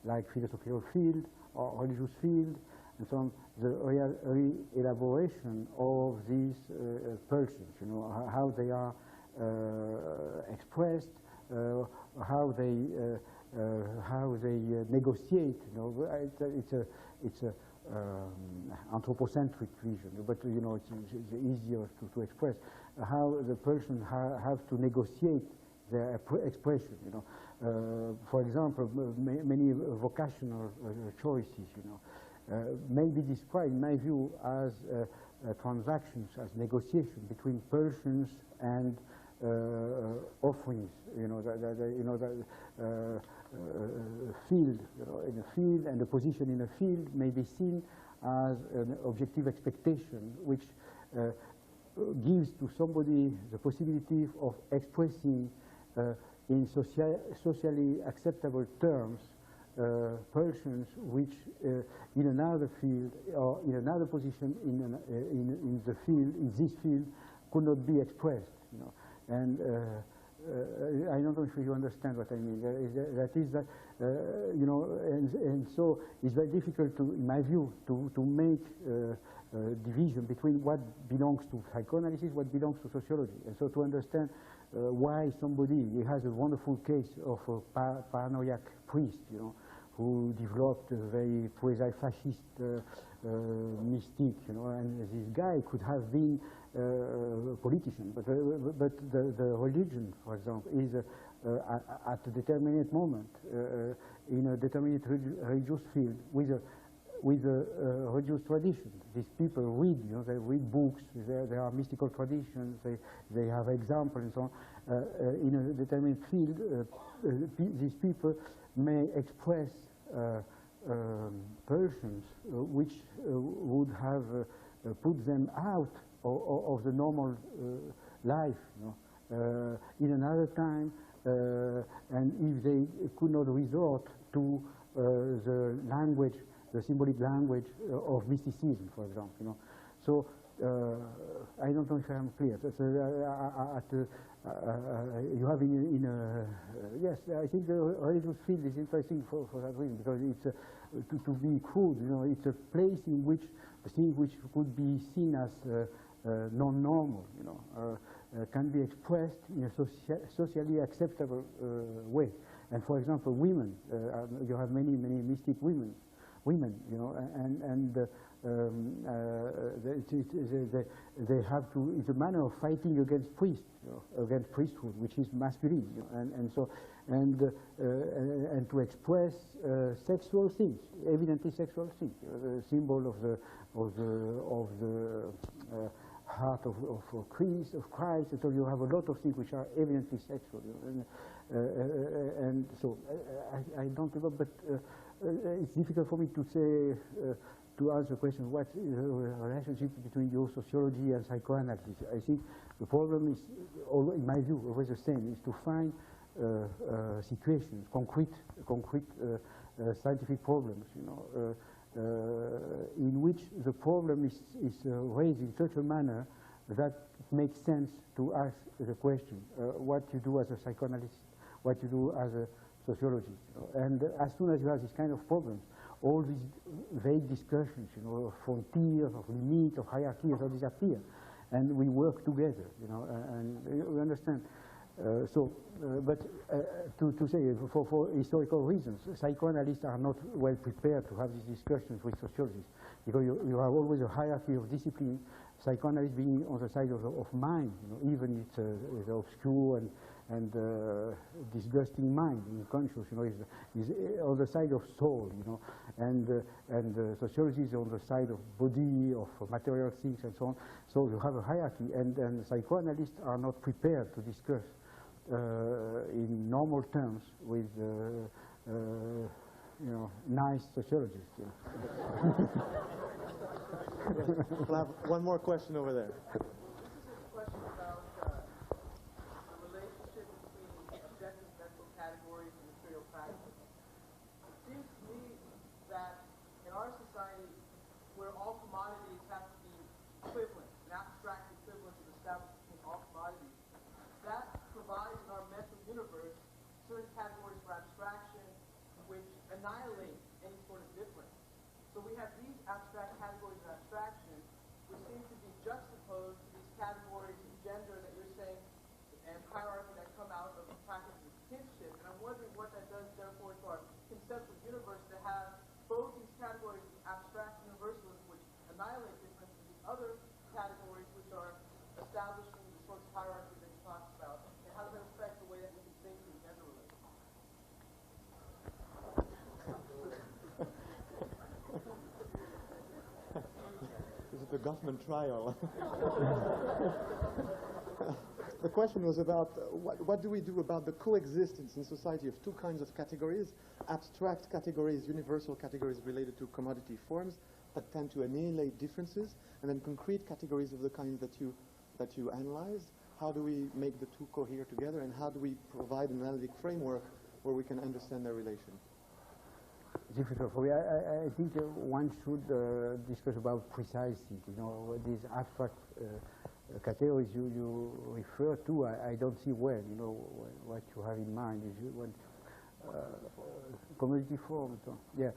like philosophical field or religious field, and so on, the re-elaboration of these pulsions, you know, how they are expressed, how they negotiate. You know, it's a anthropocentric vision, but you know it's easier to express how the person have to negotiate their expression. You know, for example, many vocational choices, you know, may be described, in my view, as transactions, as negotiation between persons and offerings. You know, field, you know, in a field, and a position in a field may be seen as an objective expectation, which gives to somebody the possibility of expressing in socially acceptable terms persons which in another field or in another position in the field, in this field, could not be expressed. You know, and I don't know if you understand what I mean. You know, and so it's very difficult to, in my view, to make division between what belongs to psychoanalysis, what belongs to sociology, and so to understand why somebody, he has a wonderful case of a paranoiac priest, you know, who developed a very quasi-fascist mystique, you know, and this guy could have been a politician, but the religion, for example, is at a determinate moment in a determinate religious field with a religious tradition. These people read, you know, they read books, there are mystical traditions, they have examples and so on. In a determined field, these people may express versions which would have put them out of the normal life, you know. In another time, and if they could not resort to the language, the symbolic language of mysticism, for example, you know. So I don't know if I am clear. So, you have yes, I think the religious field is interesting for that reason, because it's to be crude, you know, it's a place in which things which could be seen as non-normal, you know, can be expressed in a socially acceptable way. And for example, women, you have many mystic women, you know, and they have to, it's a manner of fighting against priests, you know, against priesthood, which is masculine, you know, and to express sexual things, evidently sexual things, you know, the symbol of the heart of Christ, and so you have a lot of things which are evidently sexual, you know, and so I don't know, but it's difficult for me to say, to answer the question, what is the relationship between your sociology and psychoanalysis. I think the problem is, in my view, always the same, is to find situations, concrete scientific problems, you know, in which the problem is raised in such a manner that it makes sense to ask the question, what you do as a psychoanalyst, what you do as a sociologist. You know. And as soon as you have this kind of problems, all these vague discussions, you know, of frontiers, of limits, of hierarchies, all disappear. And we work together, you know, and we understand. But to say, for historical reasons, psychoanalysts are not well prepared to have these discussions with sociologists, because you have always a hierarchy of discipline, psychoanalysts being on the side of mind, you know, even it's obscure and disgusting mind, unconscious, you know, is on the side of soul, you know, and sociology is on the side of body, of material things, and so on. So you have a hierarchy, and psychoanalysts are not prepared to discuss in normal terms with, you know, nice sociologists. You know. We'll have one more question over there. Annihilate any sort of difference. So we have these abstract categories of abstraction, which seem to be juxtaposed to these categories of gender that you're saying, and hierarchy that come out of the practice of kinship. And I'm wondering what that does, therefore, to our conceptual universe, to have both these categories of abstract universalism, which annihilate difference, and these other categories which are establishing the sorts of hierarchy that you talked about. And how does that affect the way that we can think through gender relations? The Goffman trial. The question was about what do we do about the coexistence in society of two kinds of categories: abstract categories, universal categories related to commodity forms that tend to annihilate differences, and then concrete categories of the kind that you analyzed. How do we make the two cohere together, and how do we provide an analytic framework where we can understand their relation? Difficult for me. I think one should discuss about precise things. You know, these abstract categories you refer to, I don't see well. You know, what you have in mind is when commodity form. So, yeah,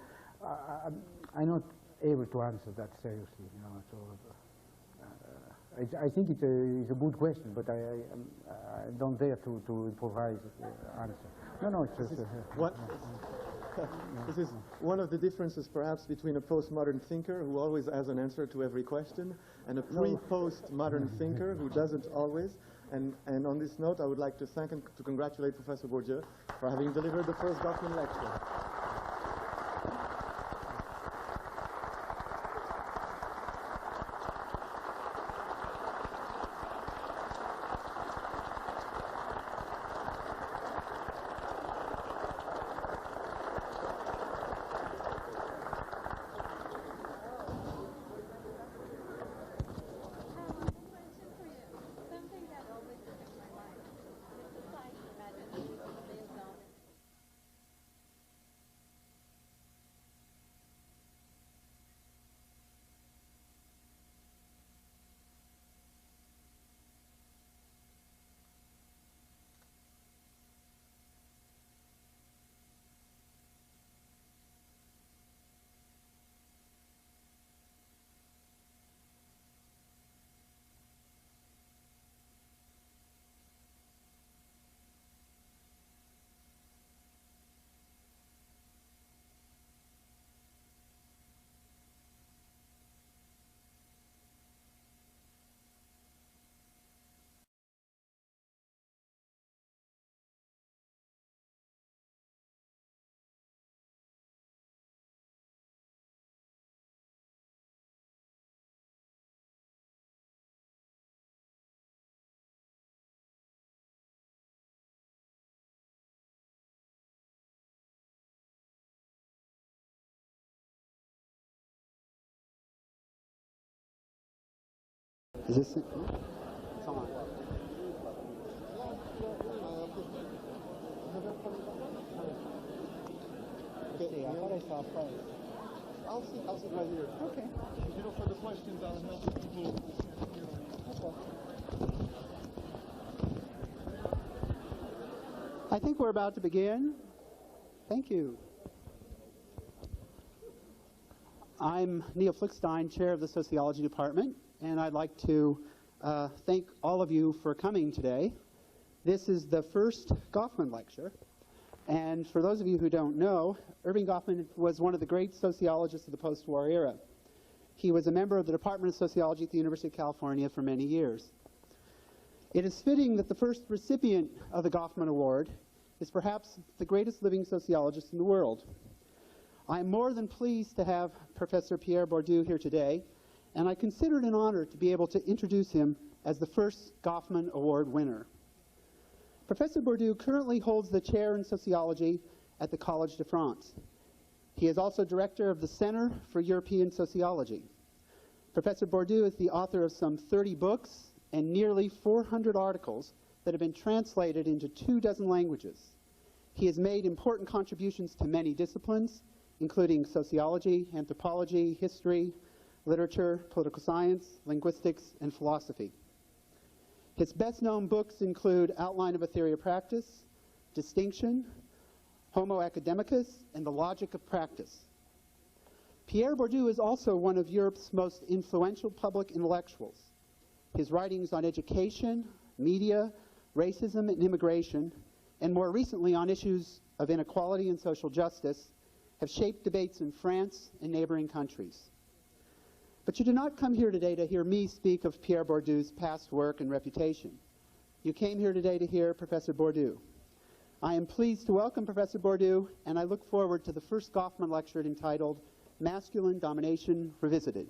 I'm not able to answer that seriously. You know, so I think it's a good question, but I don't dare to improvise answer. No, it's just what? This is one of the differences perhaps between a postmodern thinker who always has an answer to every question and a pre-postmodern thinker who doesn't always. And on this note, I would like to thank and to congratulate Professor Bourdieu for having delivered the first Goffman lecture. Is this it? It's on. Okay, I thought I saw a price. I'll sit right here. Okay. You know, for the questions, I'll help people. Okay. I think we're about to begin. Thank you. I'm Neil Flickstein, Chair of the Sociology Department, and I'd like to thank all of you for coming today. This is the first Goffman lecture, and for those of you who don't know, Erving Goffman was one of the great sociologists of the post-war era. He was a member of the Department of Sociology at the University of California for many years. It is fitting that the first recipient of the Goffman Award is perhaps the greatest living sociologist in the world. I'm more than pleased to have Professor Pierre Bourdieu here today, and I consider it an honor to be able to introduce him as the first Goffman Award winner. Professor Bourdieu currently holds the chair in sociology at the Collège de France. He is also director of the Center for European Sociology. Professor Bourdieu is the author of some 30 books and nearly 400 articles that have been translated into 24 languages. He has made important contributions to many disciplines, including sociology, anthropology, history, literature, political science, linguistics, and philosophy. His best-known books include Outline of a Theory of Practice, Distinction, Homo Academicus, and The Logic of Practice. Pierre Bourdieu is also one of Europe's most influential public intellectuals. His writings on education, media, racism, and immigration, and more recently on issues of inequality and social justice, have shaped debates in France and neighboring countries. But you did not come here today to hear me speak of Pierre Bourdieu's past work and reputation. You came here today to hear Professor Bourdieu. I am pleased to welcome Professor Bourdieu, and I look forward to the first Goffman lecture entitled Masculine Domination Revisited.